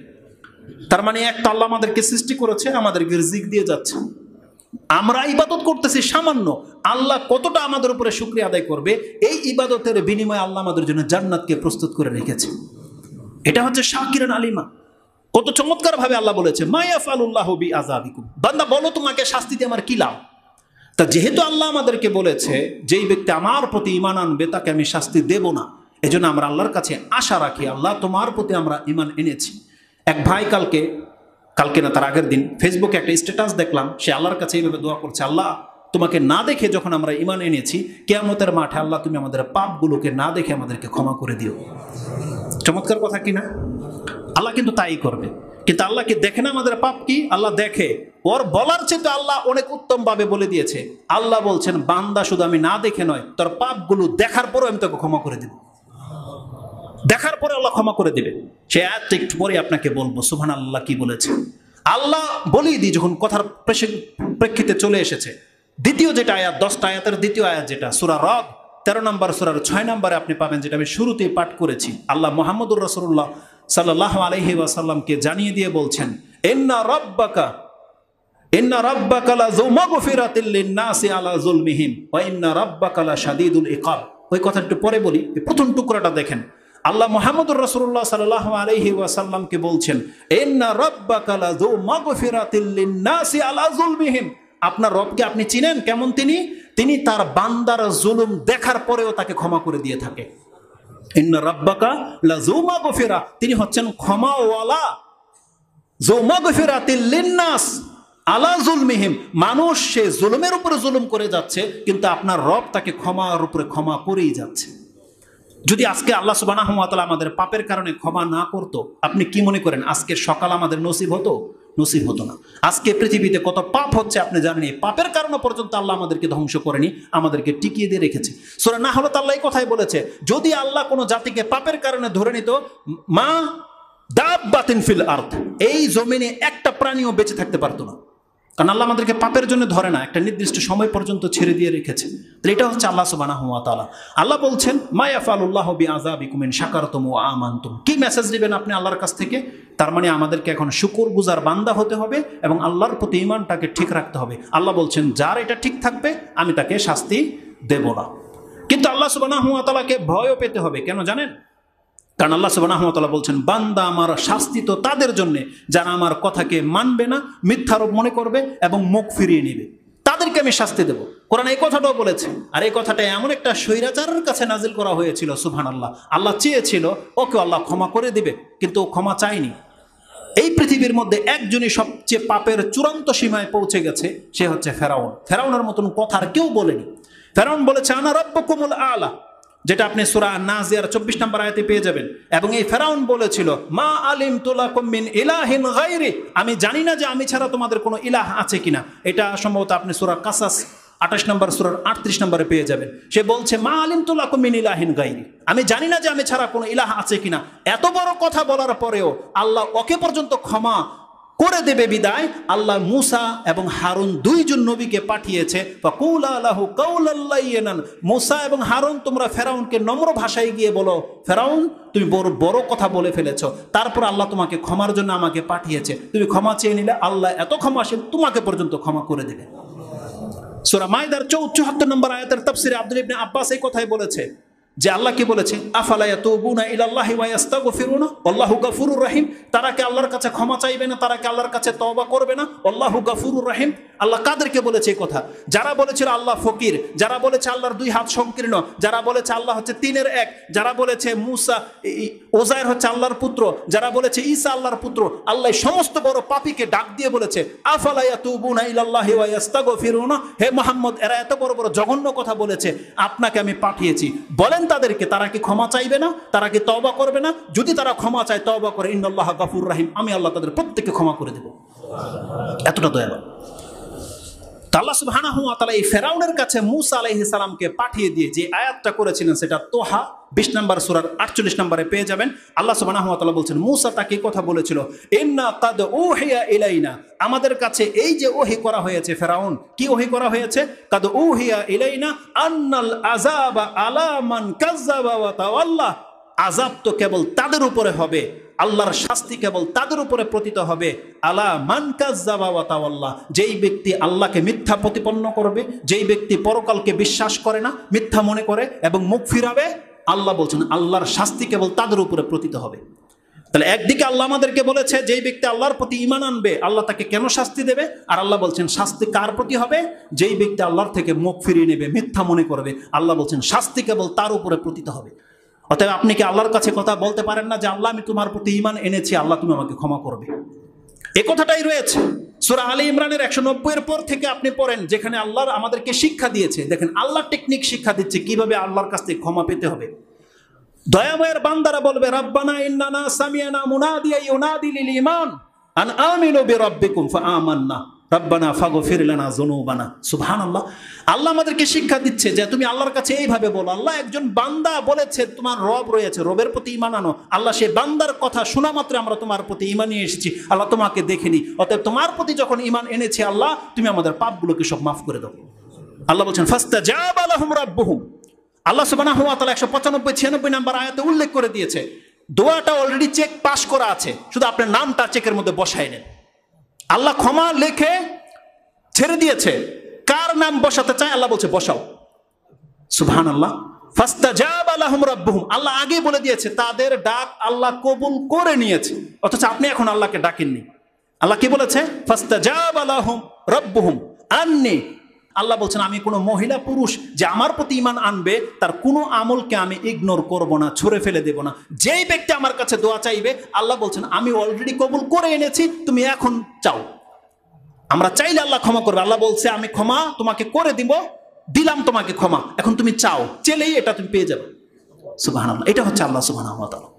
তার মানে একটা আল্লাহ আমাদেরকে সৃষ্টি করেছে, আমাদেরকে রিজিক দিয়ে যাচ্ছে, আমরা ইবাদত করতেছি সামান্য, আল্লাহ কতটা আমাদের উপরে শুকরিয়া আদায় করবে। এই ইবাদতের বিনিময়ে আল্লাহ আমাদের জন্য জান্নাতকে প্রস্তুত করে রেখেছে। এটা হচ্ছে শাকিরান আলিমা। কত চমৎকার ভাবে আল্লাহ বলেছে মা ইয়াফআলুল্লাহু বিআযাবিকুম, বান্দা বলো তোমাকে শাস্তি দিয়ে আমার কি লাভ? তা যেহেতু আল্লাহ আমাদেরকে বলেছে যেই ব্যক্তি আমার প্রতি ঈমান আনবে তাকে আমি শাস্তি দেব না, এজন্য আমরা আল্লাহর কাছে আশা রাখি, আল্লাহ তোমার প্রতি আমরা ঈমান এনেছি। এক ভাই কালকে না তার আগের দিন ফেসবুকে একটা স্ট্যাটাস দেখলাম, সে আল্লাহর কাছে এইভাবে দোয়া করছে, আল্লাহ তোমাকে না দেখে যখন আমরা ঈমান এনেছি, কিয়ামতের মাঠে আল্লাহ তুমি আমাদের পাপগুলোকে না দেখে আমাদেরকে ক্ষমা করে দিও। চমৎকার কথা কিনা? আল্লাহ কিন্তু তাই করবে, কিন্তু আল্লাহকে দেখে না আমাদের পাপ কি? আল্লাহ দেখে। ওর বলার চেয়ে তো আল্লাহ অনেক উত্তম ভাবে বলে দিয়েছে। আল্লাহ বলছেন বান্দা শুধু আমি না দেখে নয়, তোর পাপগুলো দেখার পরে আমি তোকে ক্ষমা করে দেব। দেখার পরে আল্লাহ ক্ষমা করে দিবে। সে আয়াতটা একটু পরে আপনাকে বলবো সুবহানাল্লাহ কি বলেছে। আল্লাহ বলেই দিই যখন কথার প্রেক্ষিতে চলে এসেছে, দ্বিতীয় যেটা আয়াত, 10টা আয়াতের দ্বিতীয় আয়াত যেটা সূরা রদ 13 নম্বর সূরার 6 নম্বরে আপনি পাবেন, যেটা আমি শুরুতেই পাঠ করেছি। আল্লাহ মুহাম্মদুর রাসূলুল্লাহ সাল্লাল্লাহু আলাইহি ওয়াসাল্লামকে জানিয়ে দিয়ে বলছেন ইন্না রাব্বাকা লাযু মাগফিরাতিল লিন-নাসি আলা যুলমিহিম ওয়া ইন্না রাব্বাকা লাশাদীদুল ইকাব। ওই কথাটা একটু পরে বলি, প্রথম টুকরাটা দেখেন। আল্লাহ মুহাম্মদুর রাসূলুল্লাহ সাল্লাল্লাহু আলাইহি ওয়াসাল্লামকে বলছেন ইন্না রাব্বাকা লাযু মাগফিরাতিল লিন-নাসি আলা যুলমিহিম। আপনার রবকে আপনি চিনেন কেমন? তিনি তার বান্দার জুলুম দেখার পরেও তাকে ক্ষমা করে দিয়ে থাকে। ইন্না রাব্বাকা লাযু মাগফিরা, তিনি হচ্ছেন ক্ষমাওয়ালা। যু মাগফিরাতিল লিন-নাস আলা যুলমিহিম, মানুষ সে জুলুমের উপরে জুলুম করে যাচ্ছে, কিন্তু আপনার রব তাকে ক্ষমার উপরে ক্ষমা করেই যাচ্ছে। যদি আজকে আল্লাহ সুবহানাহু ওয়া তাআলা আমাদের পাপের কারণে ক্ষমা না করতো, আপনি কি মনে করেন আজকে সকাল আমাদের নসিব হতো? নসিব হতো না। আজকে পৃথিবীতে কত পাপ হচ্ছে আপনি জানেন? এই পাপের কারণে পর্যন্ত আল্লাহ আমাদেরকে ধ্বংস করেনি, আমাদেরকে টিকিয়ে দিয়ে রেখেছে। সূরা নাহল আল্লাহ এই কথাই বলেছে, যদি আল্লাহ কোনো জাতিকে পাপের কারণে ধরে নিত, মা দাব্বাতিন ফিল আরদ, এই জমিনে একটা প্রাণীও বেঁচে থাকতে পারতো না। কারণ আল্লাহ আমাদেরকে পাপের জন্য ধরে না, একটা নির্দিষ্ট সময় পর্যন্ত ছেড়ে দিয়ে রেখেছে। তো এটা হচ্ছে আল্লাহ সুবহানাহু ওয়া তাআলা। আল্লাহ বলছেন মা ইয়াফআলুল্লাহু বিআযাবিকুম ইন শাকারতুম ওয়া আমানতুম। কি মেসেজ দিবেন আপনি আল্লাহর কাছ থেকে? তার মানে আমাদেরকে এখন শুকরগুজার বান্দা হতে হবে এবং আল্লাহর প্রতি ঈমানটাকে ঠিক রাখতে হবে। আল্লাহ বলছেন যার এটা ঠিক থাকবে আমি তাকে শাস্তি দেব না। কিন্তু আল্লাহ সুবহানাহু ওয়া তাআলাকে ভয়ও পেতে হবে। কেন জানেন? কারণ আল্লাহ সুবহানাহু ওয়া তাআলা বলছেন বান্দা আমার শাস্তি তো তাদের জন্য যারা আমার কথাকে মানবে না, মিথ্যারোপ মনে করবে এবং মুখ ফিরিয়ে নেবে, তাদেরকে আমি শাস্তি দেব। কোরআন এই কথাটাও বলেছে। আর এই কথাটা এমন একটা স্বৈরাচারের কাছে নাজিল করা হয়েছিল, সুবহানাল্লাহ। আল্লাহ চেয়েছিল ওকে আল্লাহ ক্ষমা করে দিবে, কিন্তু ও ক্ষমা চায়নি। এই পৃথিবীর মধ্যে একজনই সবচেয়ে পাপের চূড়ান্ত সীমায় পৌঁছে গেছে, সে হচ্ছে ফেরাউন। ফেরাউনের মতন কথা আর কেউ বলেনি। ফেরাউন বলেছে আনা রাব্বুকুমুল আলা, যেটা আপনি সূরা নাজিয়ার 24 নম্বর আয়াতে পেয়ে যাবেন। এবং এই ফেরাউন বলেছিল মা আলিমতু লাকুম মিন ইলাহিন গায়রি, আমি জানি না যে আমি ছাড়া তোমাদের কোনো ইলাহ আছে কিনা। এটা সম্ভবত আপনি সূরা কাসাস 28 নম্বর সূরার 38 নম্বরে পেয়ে যাবেন। সে বলছে মা আলিমতু লাকুম মিন ইলাহিন গায়রি, আমি জানি না যে আমি ছাড়া কোনো ইলাহ আছে কিনা। এত বড় কথা বলার পরেও আল্লাহ ওকে পর্যন্ত ক্ষমা করে দেবে বিদায় আল্লাহ মুসা এবং হারুন দুইজন নবীকে পাঠিয়েছে। ফাকুলা লাহু কাওলাল লায়্যিনান, মুসা এবং হারুন তোমরা ফেরাউনকে নম্র ভাষায় গিয়ে বলো ফেরাউন তুমি বড় বড় কথা বলে ফেলেছো, তারপর আল্লাহ তোমাকে ক্ষমার জন্য আমাকে পাঠিয়েছে, তুমি ক্ষমা চেয়ে নিলে আল্লাহ এত ক্ষমাশীল তোমাকে পর্যন্ত ক্ষমা করে দেবে। সূরা মাইদার 74 নম্বর আয়াতের তাফসীরে আব্দুল্লাহ ইবনে আব্বাস এই কথাই বলেছে যে আল্লাহ কি বলেছে আফালা ইয়াতুবুনা ইলাল্লাহি ওয়া ইস্তাগফিরুনা আল্লাহু গফুরুর রহিম। তারা কি আল্লাহর কাছে ক্ষমা চাইবে না? তারা কি আল্লাহর কাছে তওবা করবে না? আল্লাহু গফুরুর রহিম। আল্লাহ কাদেরকে বলেছে এই কথা? যারা বলেছিল আল্লাহ ফকির, যারা বলেছে আল্লাহর দুই হাত সংকীর্ণ, যারা বলেছে আল্লাহ হচ্ছে তিনের এক, যারা বলেছে মুসা ওজায়ের হচ্ছে আল্লাহর পুত্র, যারা বলেছে ঈসা আল্লাহর পুত্র। আল্লাহ সমস্ত বড় পাপীকে ডাক দিয়ে বলেছে আফালা ইয়াতুবুনা ইলাল্লাহি ওয়া ইস্তাগফিরুনা, হে মুহাম্মদ এরা এত বড় বড় জঘন্য কথা বলেছে, আপনাকে আমি পাঠিয়েছি, বলেন তাদেরকে তারা কি ক্ষমা চাইবে না? তারা কি তওবা করবে না? যদি তারা ক্ষমা চায় তওবা করে ইন্নাল্লাহা গফুরুর রহিম, আমি আল্লাহ তাদের প্রত্যেককে ক্ষমা করে দেব। এতটা দয়ালু। আল্লাহ সুবহানাহু ওয়া তাআলা এই ফেরাউনের কাছে মূসা আলাইহিস সালামকে পাঠিয়ে দিয়ে যে আয়াতটা করেছিলেন সেটা তোহা 20 নম্বর সূরার 48 নম্বরে পেয়ে যাবেন। আল্লাহ সুবহানাহু ওয়া তাআলা বলছেন মূসা তাকে কথা বলেছিল ইন্না কাদ উহিয়া ইলাইনা, আমাদের কাছে এই যে ওহী করা হয়েছে। ফেরাউন কি ওহী করা হয়েছে? কাদ উহিয়া ইলাইনা আন্নাল আযাবা আলা মান কাযাবা ওয়া তাওয়াল্লা, আযাব তো কেবল তাদের উপরে হবে, আল্লাহর শাস্তি কেবল তাদের উপরে পতিত হবে। আলা মান কাযাবা ওয়া তাওয়াল্লা, যেই ব্যক্তি আল্লাহকে মিথ্যা প্রতিপন্ন করবে, যেই ব্যক্তি পরকালকে বিশ্বাস করে না, মিথ্যা মনে করে এবং মুখ ফিরাবে, আল্লাহ বলছেন আল্লাহর শাস্তি কেবল তাদের উপরে পতিত হবে। তাহলে একদিকে আল্লাহ আমাদেরকে বলেছে যেই ব্যক্তি আল্লাহর প্রতি ঈমান আনবে আল্লাহ তাকে কেন শাস্তি দেবে, আর আল্লাহ বলছেন শাস্তি কার প্রতি হবে? যেই ব্যক্তি আল্লাহর থেকে মুখ ফিরিয়ে নেবে, মিথ্যা মনে করবে, আল্লাহ বলছেন শাস্তি কেবল তার উপরে পতিত হবে। অতএব আপনি কি আল্লাহর কাছে কথা বলতে পারেন না যে আল্লাহ আমি তোমার প্রতি ঈমান এনেছি, আল্লাহ তুমি আমাকে ক্ষমা করবে? এই কথাটাই রয়েছে সূরা আলী ইমরানের 190 এর পর থেকে আপনি পড়েন, যেখানে আল্লাহর আমাদেরকে শিক্ষা দিয়েছে। দেখেন আল্লাহ টেকনিক শিক্ষা দিচ্ছে কিভাবে আল্লাহর কাছ থেকে ক্ষমা পেতে হবে। দয়াময়ের বান্দারা বলবে রব্বানা ইন্নানা সামিআনা মুনাদিয়া ইউনাদি লিল ঈমান আন আমিনু বিরাব্বিকুম ফাআমান্না রব্বানা ফাগফির লানা যুনুবানা। সুবহানাল্লাহ। আল্লাহ আমাদেরকে শিক্ষা দিচ্ছে যে তুমি আল্লাহর কাছে এইভাবে বলো, আল্লাহ একজন বান্দা বলেছে তোমার রব রয়েছে, রবের প্রতি ঈমান আনো। আল্লাহ সেই বান্দার কথা শোনা মাত্র আমরা তোমার প্রতি ঈমান নিয়ে এসেছি, আল্লাহ তোমাকে দেখিনি, অতএব তোমার প্রতি যখন ঈমান এনেছি আল্লাহ তুমি আমাদের পাপগুলোকে সব মাফ করে দাও। আল্লাহ বলছেন ফাস্তাজাবা লাহুম রাব্বুহুম। আল্লাহ সুবহানাহু ওয়া তাআলা 195-96 নম্বর আয়াতে উল্লেখ করে দিয়েছে দোয়াটা অলরেডি চেক পাস করা আছে, শুধু আপনার নামটা চেকের মধ্যে বসাই নেন। আল্লাহ ক্ষমা লেখে ছেড়ে দিয়েছে, কার নাম বসাতে চায় আল্লাহ বলছে বসাও। সুবহানাল্লাহ। ফাস্তাজাবা লাহুম রাব্বুহুম, আল্লাহ আগে বলে দিয়েছে তাদের ডাক আল্লাহ কবুল করে নিয়েছে, অথচ আপনি এখন আল্লাহকে ডাকেননি। আল্লাহ কি বলেছে? ফাস্তাজাবা লাহুম রাব্বুহুম আন্নী, আল্লাহ বলছেন আমি কোনো মহিলা পুরুষ যে আমার প্রতি ঈমান আনবে তার কোনো আমলকে আমি ইগনোর করব না, ছুঁড়ে ফেলে দেব না। যেই ব্যক্তি আমার কাছে দোয়া চাইবে আল্লাহ বলছেন আমি অলরেডি কবুল করে এনেছি, তুমি এখন চাও। আমরা চাইলে আল্লাহ ক্ষমা করবে। আল্লাহ বলছে আমি ক্ষমা তোমাকে করে দিব, দিলাম তোমাকে ক্ষমা, এখন তুমি চাও, চেলেই এটা তুমি পেয়ে যাবে। সুবহানাল্লাহ। এটা হচ্ছে আল্লাহ সুবহানাহু ওয়া তাআলা।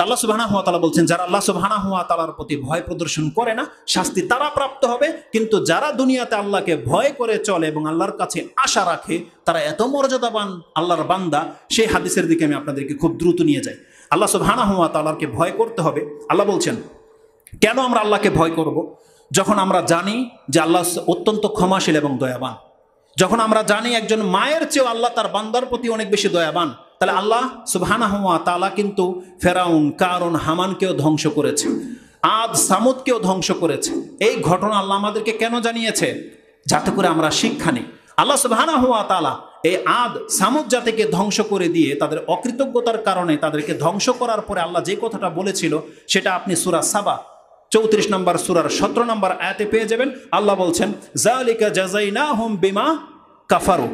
আল্লাহ সুবহানাহু ওয়া তাআলা বলছেন যারা আল্লাহ সুবহানাহু ওয়া তাআলার প্রতি ভয় প্রদর্শন করে না শাস্তি তারা প্রাপ্ত হবে, কিন্তু যারা দুনিয়াতে আল্লাহকে ভয় করে চলে এবং আল্লাহর কাছে আশা রাখে তারা এত মর্যাদাবান আল্লাহর বান্দা। সেই হাদিসের দিকে আমি আপনাদেরকে খুব দ্রুত নিয়ে যাই। আল্লাহ সুবহানাহু ওয়া তাআলাকে ভয় করতে হবে। আল্লাহ বলছেন কেন আমরা আল্লাহকে ভয় করব? যখন আমরা জানি যে আল্লাহ অত্যন্ত ক্ষমাশীল এবং দয়াবান, যখন আমরা জানি একজন মায়ের চেয়েও আল্লাহ তার বান্দার প্রতি অনেক বেশি দয়াবান, তাহলে আল্লাহ সুবহানাহু ওয়া তাআলা কিন্তু ফেরাউন, কারুন, হামানকেও ধ্বংস করেছে, আদ সামুদকেও ধ্বংস করেছে। এই ঘটনা আল্লাহ আমাদেরকে কেন জানিয়েছে? যাতে করে আমরা শিক্ষা নিই। আল্লাহ সুবহানাহু ওয়া তাআলা এই আদ সামুদ জাতিকে ধ্বংস করে দিয়ে তাদের অকৃতজ্ঞতার কারণে তাদেরকে ধ্বংস করার পরে আল্লাহ যে কথাটা বলেছিল সেটা আপনি সূরা সাবা 34 নম্বর সূরার 17 নম্বর আয়াতে পেয়ে যাবেন। আল্লাহ বলছেন যালিকা জাযাইনাহুম বিমা কাফারু।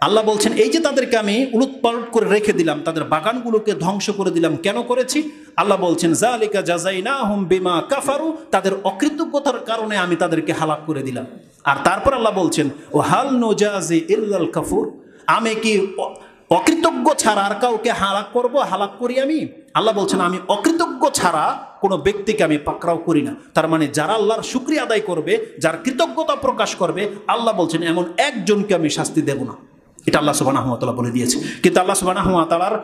আল্লাহ বলছেন এই যে তাদেরকে আমি উলটপালট করে রেখে দিলাম, তাদের বাগানগুলোকে ধ্বংস করে দিলাম, কেন করেছি? আল্লাহ বলছেন যালিকা জাযাইনাহুম বিমা কাফারু, তাদের অকৃতজ্ঞতার কারণে আমি তাদেরকে হালাক করে দিলাম। আর তারপর আল্লাহ বলছেন ও হাল নুজাজি ইল্লাল কাফুর, আমি কি অকৃতজ্ঞ ছাড়া আর কাউকে হালাক করব? হালাক করি আমি? আল্লাহ বলছেন আমি অকৃতজ্ঞ ছাড়া কোনো ব্যক্তিকে আমি পাকড়াও করি না। তার মানে যারা আল্লাহর শুকরিয়া আদায় করবে, যার কৃতজ্ঞতা প্রকাশ করবে, আল্লাহ বলছেন এমন একজনকে আমি শাস্তি দেব না। এটা আল্লাহ সুবহানাহু ওয়া তাআলা বলে দিয়েছে। কিন্তু আল্লাহ সুবহানাহু ওয়া তাআলার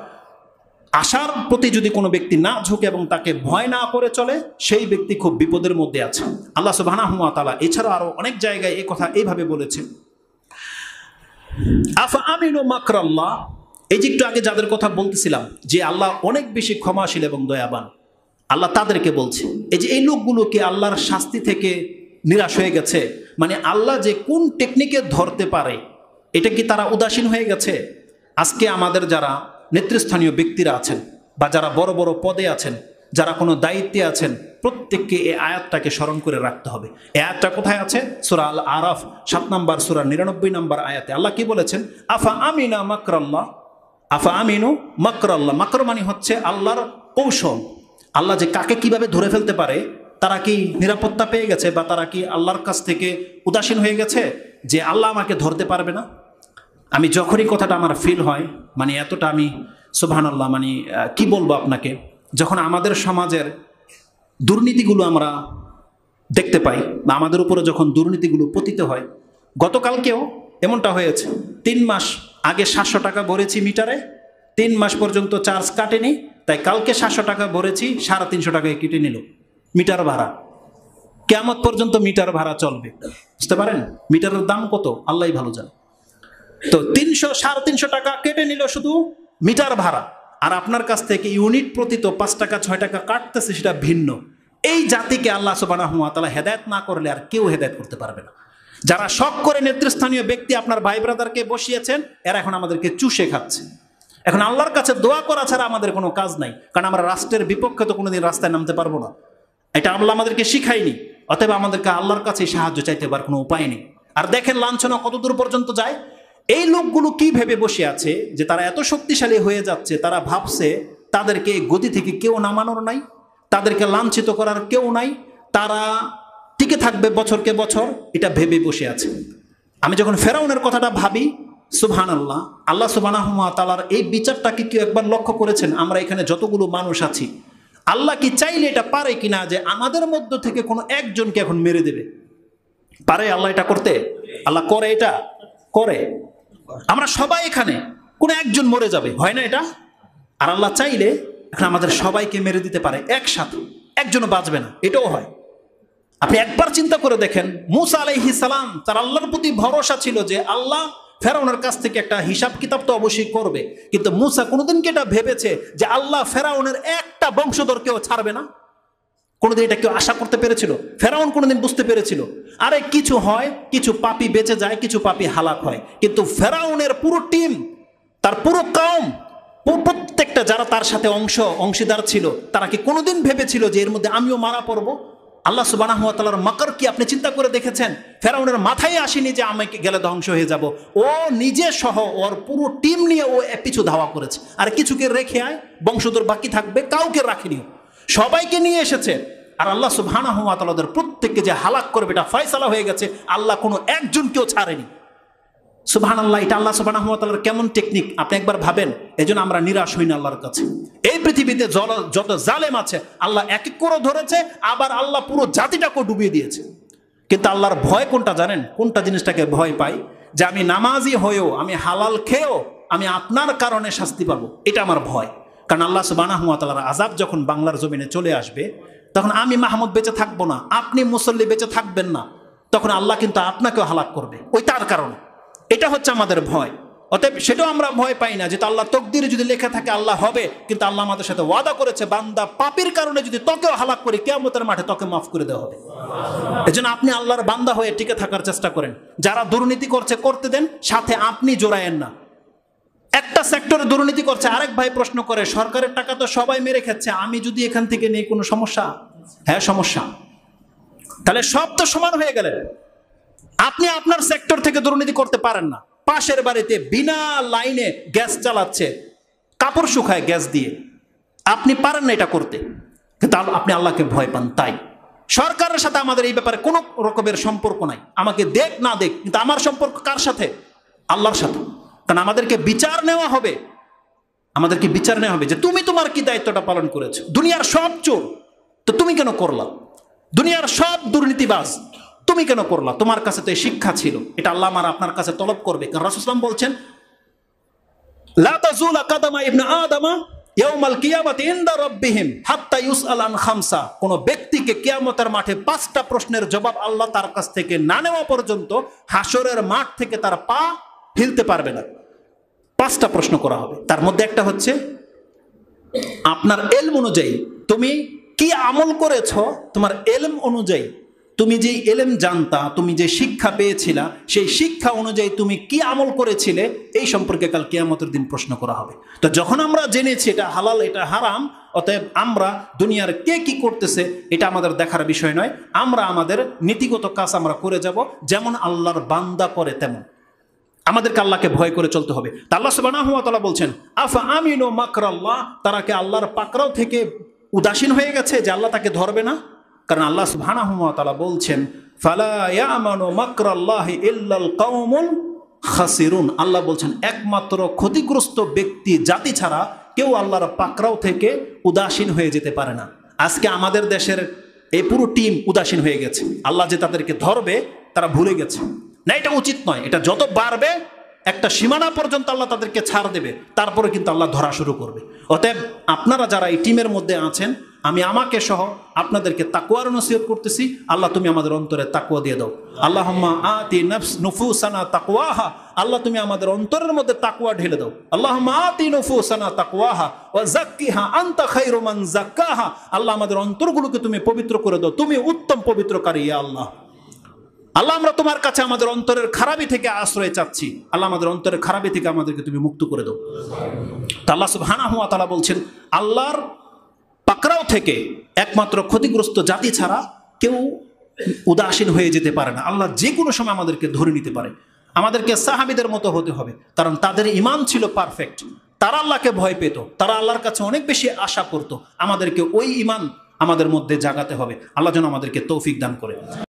আশার প্রতি যদি কোনো ব্যক্তি না ঝুঁকে এবং তাকে ভয় না করে চলে, সেই ব্যক্তি খুব বিপদের মধ্যে আছে। আল্লাহ সুবহানাহু ওয়া তাআলা এছাড়া আরো অনেক জায়গায় এই কথা এইভাবে বলেছেন, আফা আমিনু মাকরাল্লাহ। এই যে একটু আগে যাদের কথা বলতেছিলাম যে আল্লাহ অনেক বেশি ক্ষমাশীল এবং দয়াবান, আল্লাহ তাদেরকে বলছে এই যে এই লোকগুলোকে আল্লাহর শাস্তি থেকে নিরাশ হয়ে গেছে, মানে আল্লাহ যে কোন টেকনিকে ধরতে পারে এটা কি তারা উদাসীন হয়ে গেছে? আজকে আমাদের যারা নেতৃস্থানীয় ব্যক্তিরা আছেন বা যারা বড় বড় পদে আছেন, যারা কোনো দায়িত্বে আছেন, প্রত্যেককে এই আয়াতটাকে স্মরণ করে রাখতে হবে। এই আয়াতটা কোথায় আছে? সূরা আল আরাফ 7 নম্বর সূরা 99 নম্বর আয়াতে আল্লাহ কি বলেছেন? আফা আমিনা মাকরাল্লাহ, আফা আমিনু মাকরাল্লাহ। মাকর মানে হচ্ছে আল্লাহর কৌশল, আল্লাহ যে কাকে কিভাবে ধরে ফেলতে পারে, তারা কি নিরাপত্তা পেয়ে গেছে বা তারা কি আল্লাহর কাছ থেকে উদাসীন হয়ে গেছে যে আল্লাহ আমাকে ধরতে পারবে না? আমি যখনই কথাটা আমার ফিল হয়, মানে এতটা আমি সুবহানাল্লাহ, মানে কি বলবো আপনাকে, যখন আমাদের সমাজের দুর্নীতিগুলো আমরা দেখতে পাই বা আমাদের উপরে যখন দুর্নীতিগুলো পতিত হয়, গতকালকেও এমনটা হয়েছে। 3 মাস আগে 700 টাকা ভরেছি মিটারে, 3 মাস পর্যন্ত চার্জ কাটেনি, তাই কালকে 700 টাকা ভরেছি, 350 টাকায় কেটে নিল মিটার ভাড়া। কিয়ামত পর্যন্ত মিটার ভাড়া চলবে, বুঝতে পারেন? মিটারের দাম কত আল্লাহই ভালো জানে। তো 300-350 টাকা কেটে নিল শুধু মিটার ভাড়া, আর আপনার কাছ থেকে ইউনিট প্রতি তো 5 টাকা 6 টাকা কাটতেছে, সেটা ভিন্ন। এই জাতিকে আল্লাহ সুবহানাহু ওয়া তাআলা হেদায়েত না করলে আর কেউ হেদায়েত করতে পারবে না। যারা শখ করে নেতৃস্থানীয় ব্যক্তি আপনার ভাই ব্রাদারকে বসিয়েছেন, এরা এখন আমাদেরকে চুষে খাচ্ছে। এখন আল্লাহর কাছে দোয়া করা ছাড়া আমাদের কোনো কাজ নাই, কারণ আমরা রাষ্ট্রের বিপক্ষে তো কোনোদিন রাস্তায় নামতে পারবো না। এটা আল্লাহ আমাদেরকে শিখায়নি, অতএব আমাদেরকে আল্লাহর কাছে সাহায্য চাইতে পারার কোনো উপায় নেই। আর দেখেন লাঞ্ছনা কত দূর পর্যন্ত যায়। এই লোকগুলো কি ভেবে বসে আছে যে তারা এত শক্তিশালী হয়ে যাচ্ছে, তারা ভাবছে তাদেরকে গদি থেকে কেউ নামানোর নাই, তাদেরকে লাঞ্ছিত করার কেউ নাই, তারা টিকে থাকবে বছরকে বছর, এটা ভেবে বসে আছে। আমি যখন ফেরাউনের কথাটা ভাবি, সুবহানাল্লাহ, আল্লাহ সুবহানাহু ওয়া তাআলার এই বিচারটাকে কি একবার লক্ষ্য করেছেন? আমরা এখানে যতগুলো মানুষ আছি, আল্লাহ কি চাইলে এটা পারে কিনা যে আমাদের মধ্য থেকে কোনো একজনকে এখন মেরে দেবে? পারে আল্লাহ এটা করতে? আল্লাহ করে, এটা করে। আমরা সবাই এখানে কোনো একজন মরে যাবে, হয় না এটা? আর আল্লাহ চাইলে এখন আমাদের সবাইকে মেরে দিতে পারে একসাথে, একজনও বাঁচবে না, এটাও হয়। আপনি একবার চিন্তা করে দেখেন, মূসা আলাইহিস সালাম, তার আল্লাহর প্রতি ভরসা ছিল যে আল্লাহ ফেরাউনের কাছ থেকে একটা হিসাব কিতাব তো অবশ্যই করবে, কিন্তু মূসা কোনোদিন কি এটা ভেবেছে যে আল্লাহ ফেরাউনের একটা বংশধরকেও ছাড়বে না? কোনোদিন এটা কেউ আশা করতে পেরেছিল? ফেরাউন কোনোদিন বুঝতে পেরেছিল? আরে কিছু হয়, কিছু পাপী বেঁচে যায়, কিছু পাপী হালাক হয়, কিন্তু ফেরাউনের পুরো টিম, তার পুরো কওম, প্রত্যেকটা যারা তার সাথে অংশীদার ছিল, তারা কি কোনোদিন ভেবেছিল যে এর মধ্যে আমিও মারা পড়বো? আল্লাহ সুবহানাহু ওয়া তাআলার মাকর কি আপনি চিন্তা করে দেখেছেন? ফেরাউনের মাথায় আসেনি যে আমাকে গেলে ধ্বংস হয়ে যাব। ও নিজে সহ ওর পুরো টিম নিয়ে ও পিছু ধাওয়া করেছে। আর কিছুকে রেখে আয়, বংশধর বাকি থাকবে, কাউকে রাখেনি, সবাইকে নিয়ে এসেছে। আর আল্লাহ সুবহানাহু ওয়া তাআলা প্রত্যেককে যে হালাক করবে এটা ফয়সালা হয়ে গেছে, আল্লাহ কোনো একজনকেও ছাড়েনি। সুবহানাল্লাহ, এটা আল্লাহ সুবহানাহু ওয়া তাআলার কেমন টেকনিক আপনি একবার ভাবেন। এজন্য আমরা নিরাশ হই না আল্লাহর কাছে। এই পৃথিবীতে যত জালেম আছে আল্লাহ এক এক করে ধরেছে, আবার আল্লাহ পুরো জাতিটাকে ডুবিয়ে দিয়েছে। কিন্তু আল্লাহর ভয় কোনটা জানেন? কোনটা জিনিসটাকে ভয় পাই? যে আমি নামাজি হয়েও, আমি হালাল খেয়েও আমি আপনার কারণে শাস্তি পাবো, এটা আমার ভয়। কারণ আল্লাহ সুবহানাহু ওয়া তাআলার আযাব যখন বাংলার জমিনে চলে আসবে, তখন আমি মাহমুদ বেঁচে থাকবো না, আপনি মুসল্লি বেঁচে থাকবেন না, তখন আল্লাহ কিন্তু আপনাকেও হালাক করবে ওই তার কারণে। এটা হচ্ছে আমাদের ভয়। অতএব সেটাও আমরা ভয় পাই না, যেটা আল্লাহ তকদিরে যদি লেখা থাকে আল্লাহ হবে, কিন্তু আল্লাহ আমাদের সাথে ওয়াদা করেছে বান্দা পাপের কারণে যদি তোকেও হালাক করি কিয়ামতের মাঠে তোকে মাফ করে দেওয়া হবে। এজন্য আপনি আল্লাহর বান্দা হয়ে টিকে থাকার চেষ্টা করেন। যারা দুর্নীতি করছে করতে দেন, সাথে আপনি জড়ায়েন না। একটা সেক্টরে দুর্নীতি করছে, আরেক ভাই প্রশ্ন করে সরকারের টাকা তো সবাই মেরে খাচ্ছে, আমি যদি এখান থেকে নেই কোনো সমস্যা? হ্যাঁ সমস্যা। তাহলে সব তো সমান হয়ে গেলেন। আপনি আপনার সেক্টর থেকে দুর্নীতি করতে পারেন না, পাশের বাড়িতে বিনা লাইনে গ্যাস চালাচ্ছে, কাপড় শুকায় গ্যাস দিয়ে, আপনি পারেন না এটা করতে, কিন্তু আপনি আল্লাহকে ভয় পান। তাই সরকারের সাথে আমাদের এই ব্যাপারে কোনো রকমের সম্পর্ক নাই। আমাকে দেখ না দেখ, কিন্তু আমার সম্পর্ক কার সাথে? আল্লাহর সাথে। কারণ আমাদেরকে বিচার নেওয়া হবে, আমাদেরকে বিচার নেওয়া হবে যে তুমি তোমার কি দায়িত্বটা পালন করেছো। দুনিয়ার সব চোর তো তুমি কেন করলা? দুনিয়ার সব দুর্নীতিবাজ তুমি কেন করলা? তোমার কাছে তো এই শিক্ষা ছিল, এটা আল্লাহ আমার আপনার কাছে তলব করবে। কারণ রাসূল সাল্লাল্লাহু আলাইহি ওয়াসাল্লাম বলছেন লা তাযুলা কাদামা ইবনে আদম ইয়াউমাল কিয়ামাতি ইনদা রাব্বিহিম হাত্তা ইউসআল আন খামসা। কোন ব্যক্তিকে কিয়ামতের মাঠে 5টা প্রশ্নের জবাব আল্লাহ তার কাছ থেকে না নেওয়া পর্যন্ত হাসরের মাঠ থেকে তার পা হিলতে পারবে না। 5টা প্রশ্ন করা হবে। তার মধ্যে একটা হচ্ছে আপনার ইলম অনুযায়ী তুমি কি আমল করেছো, তোমার ইলম অনুযায়ী তুমি যে ইলম জানতা, তুমি যে শিক্ষা পেয়েছিলা, সেই শিক্ষা অনুযায়ী তুমি কি আমল করেছিলে, এই সম্পর্কে কাল কিয়ামতের দিন প্রশ্ন করা হবে। তো যখন আমরা জেনেছি এটা হালাল এটা হারাম, অতএব আমরা দুনিয়ার কে কি করতেছে এটা আমাদের দেখার বিষয় নয়। আমরা আমাদের নীতিগত কাজ আমরা করে যাব, যেমন আল্লাহর বান্দা করে তেমন। আমাদেরকে আল্লাহকে ভয় করে চলতে হবে। তা আল্লাহ সুবহানাহু ওয়া তাআলা বলছেন আফা আমিনু মাকরাল্লাহ, তারা কি আল্লাহর পাকড়াও থেকে উদাসীন হয়ে গেছে যে আল্লাহ তাকে ধরবে না? কারণ আল্লাহ সুবহানাহু ওয়া তাআলা বলছেন ফালা ইয়ামানু মাকরাল্লাহি ইল্লাল কওমুল খাসিরুন। আল্লাহ বলছেন একমাত্র ক্ষতিগ্রস্ত ব্যক্তি জাতি ছাড়া কেউ আল্লাহর পাকড়াও থেকে উদাসীন হয়ে যেতে পারে না। আজকে আমাদের দেশের এই পুরো টিম উদাসীন হয়ে গেছে। আল্লাহ যে তাদেরকে ধরবে তারা ভুলে গেছে। না, এটা উচিত নয়। এটা যত বাড়বে একটা সীমানা পর্যন্ত আল্লাহ তাদেরকে ছাড় দেবে, তারপরে কিন্তু আল্লাহ ধরা শুরু করবে। অতএব আপনারা যারা এই টিমের মধ্যে আছেন, আমি আমাকে সহ আপনাদেরকে তাকওয়ার নসিহত করতেছি। আল্লাহ তুমি আমাদের অন্তরে তাকওয়া দিয়ে দাও। আল্লাহুম্মা আতি নুফুসানা তাকওয়াহা, আল্লাহ তুমি আমাদের অন্তরের মধ্যে তাকওয়া ঢেলে দাও। আল্লাহুম্মা আতি নুফুসানা তাকওয়াহা ওয়া যাক্কিহা আনতা খায়রু মান যাক্কাহা, আল্লাহ আমাদের অন্তরগুলোকে তুমি পবিত্র করে দাও, তুমি উত্তম পবিত্রকারী। ইয়া আল্লাহ, আল্লাহ আমরা তোমার কাছে আমাদের অন্তরের খারাপি থেকে আশ্রয় চাচ্ছি। আল্লাহ আমাদের অন্তরের খারাপি থেকে আমাদেরকে তুমি মুক্ত করে দাও। তা আল্লাহ সুবহানাহু ওয়া তাআলা বলছেন আল্লাহর পাকড়াও থেকে একমাত্র ক্ষতিগ্রস্ত জাতি ছাড়া কেউ উদাসীন হয়ে যেতে পারে না। আল্লাহ যে কোনো সময় আমাদেরকে ধরে নিতে পারে। আমাদেরকে সাহাবীদের মতো হতে হবে, কারণ তাদের ঈমান ছিল পারফেক্ট। তারা আল্লাহকে ভয় পেত, তারা আল্লাহর কাছে অনেক বেশি আশা করত। আমাদেরকে ওই ঈমান আমাদের মধ্যে জাগাতে হবে। আল্লাহ যেন আমাদেরকে তৌফিক দান করে।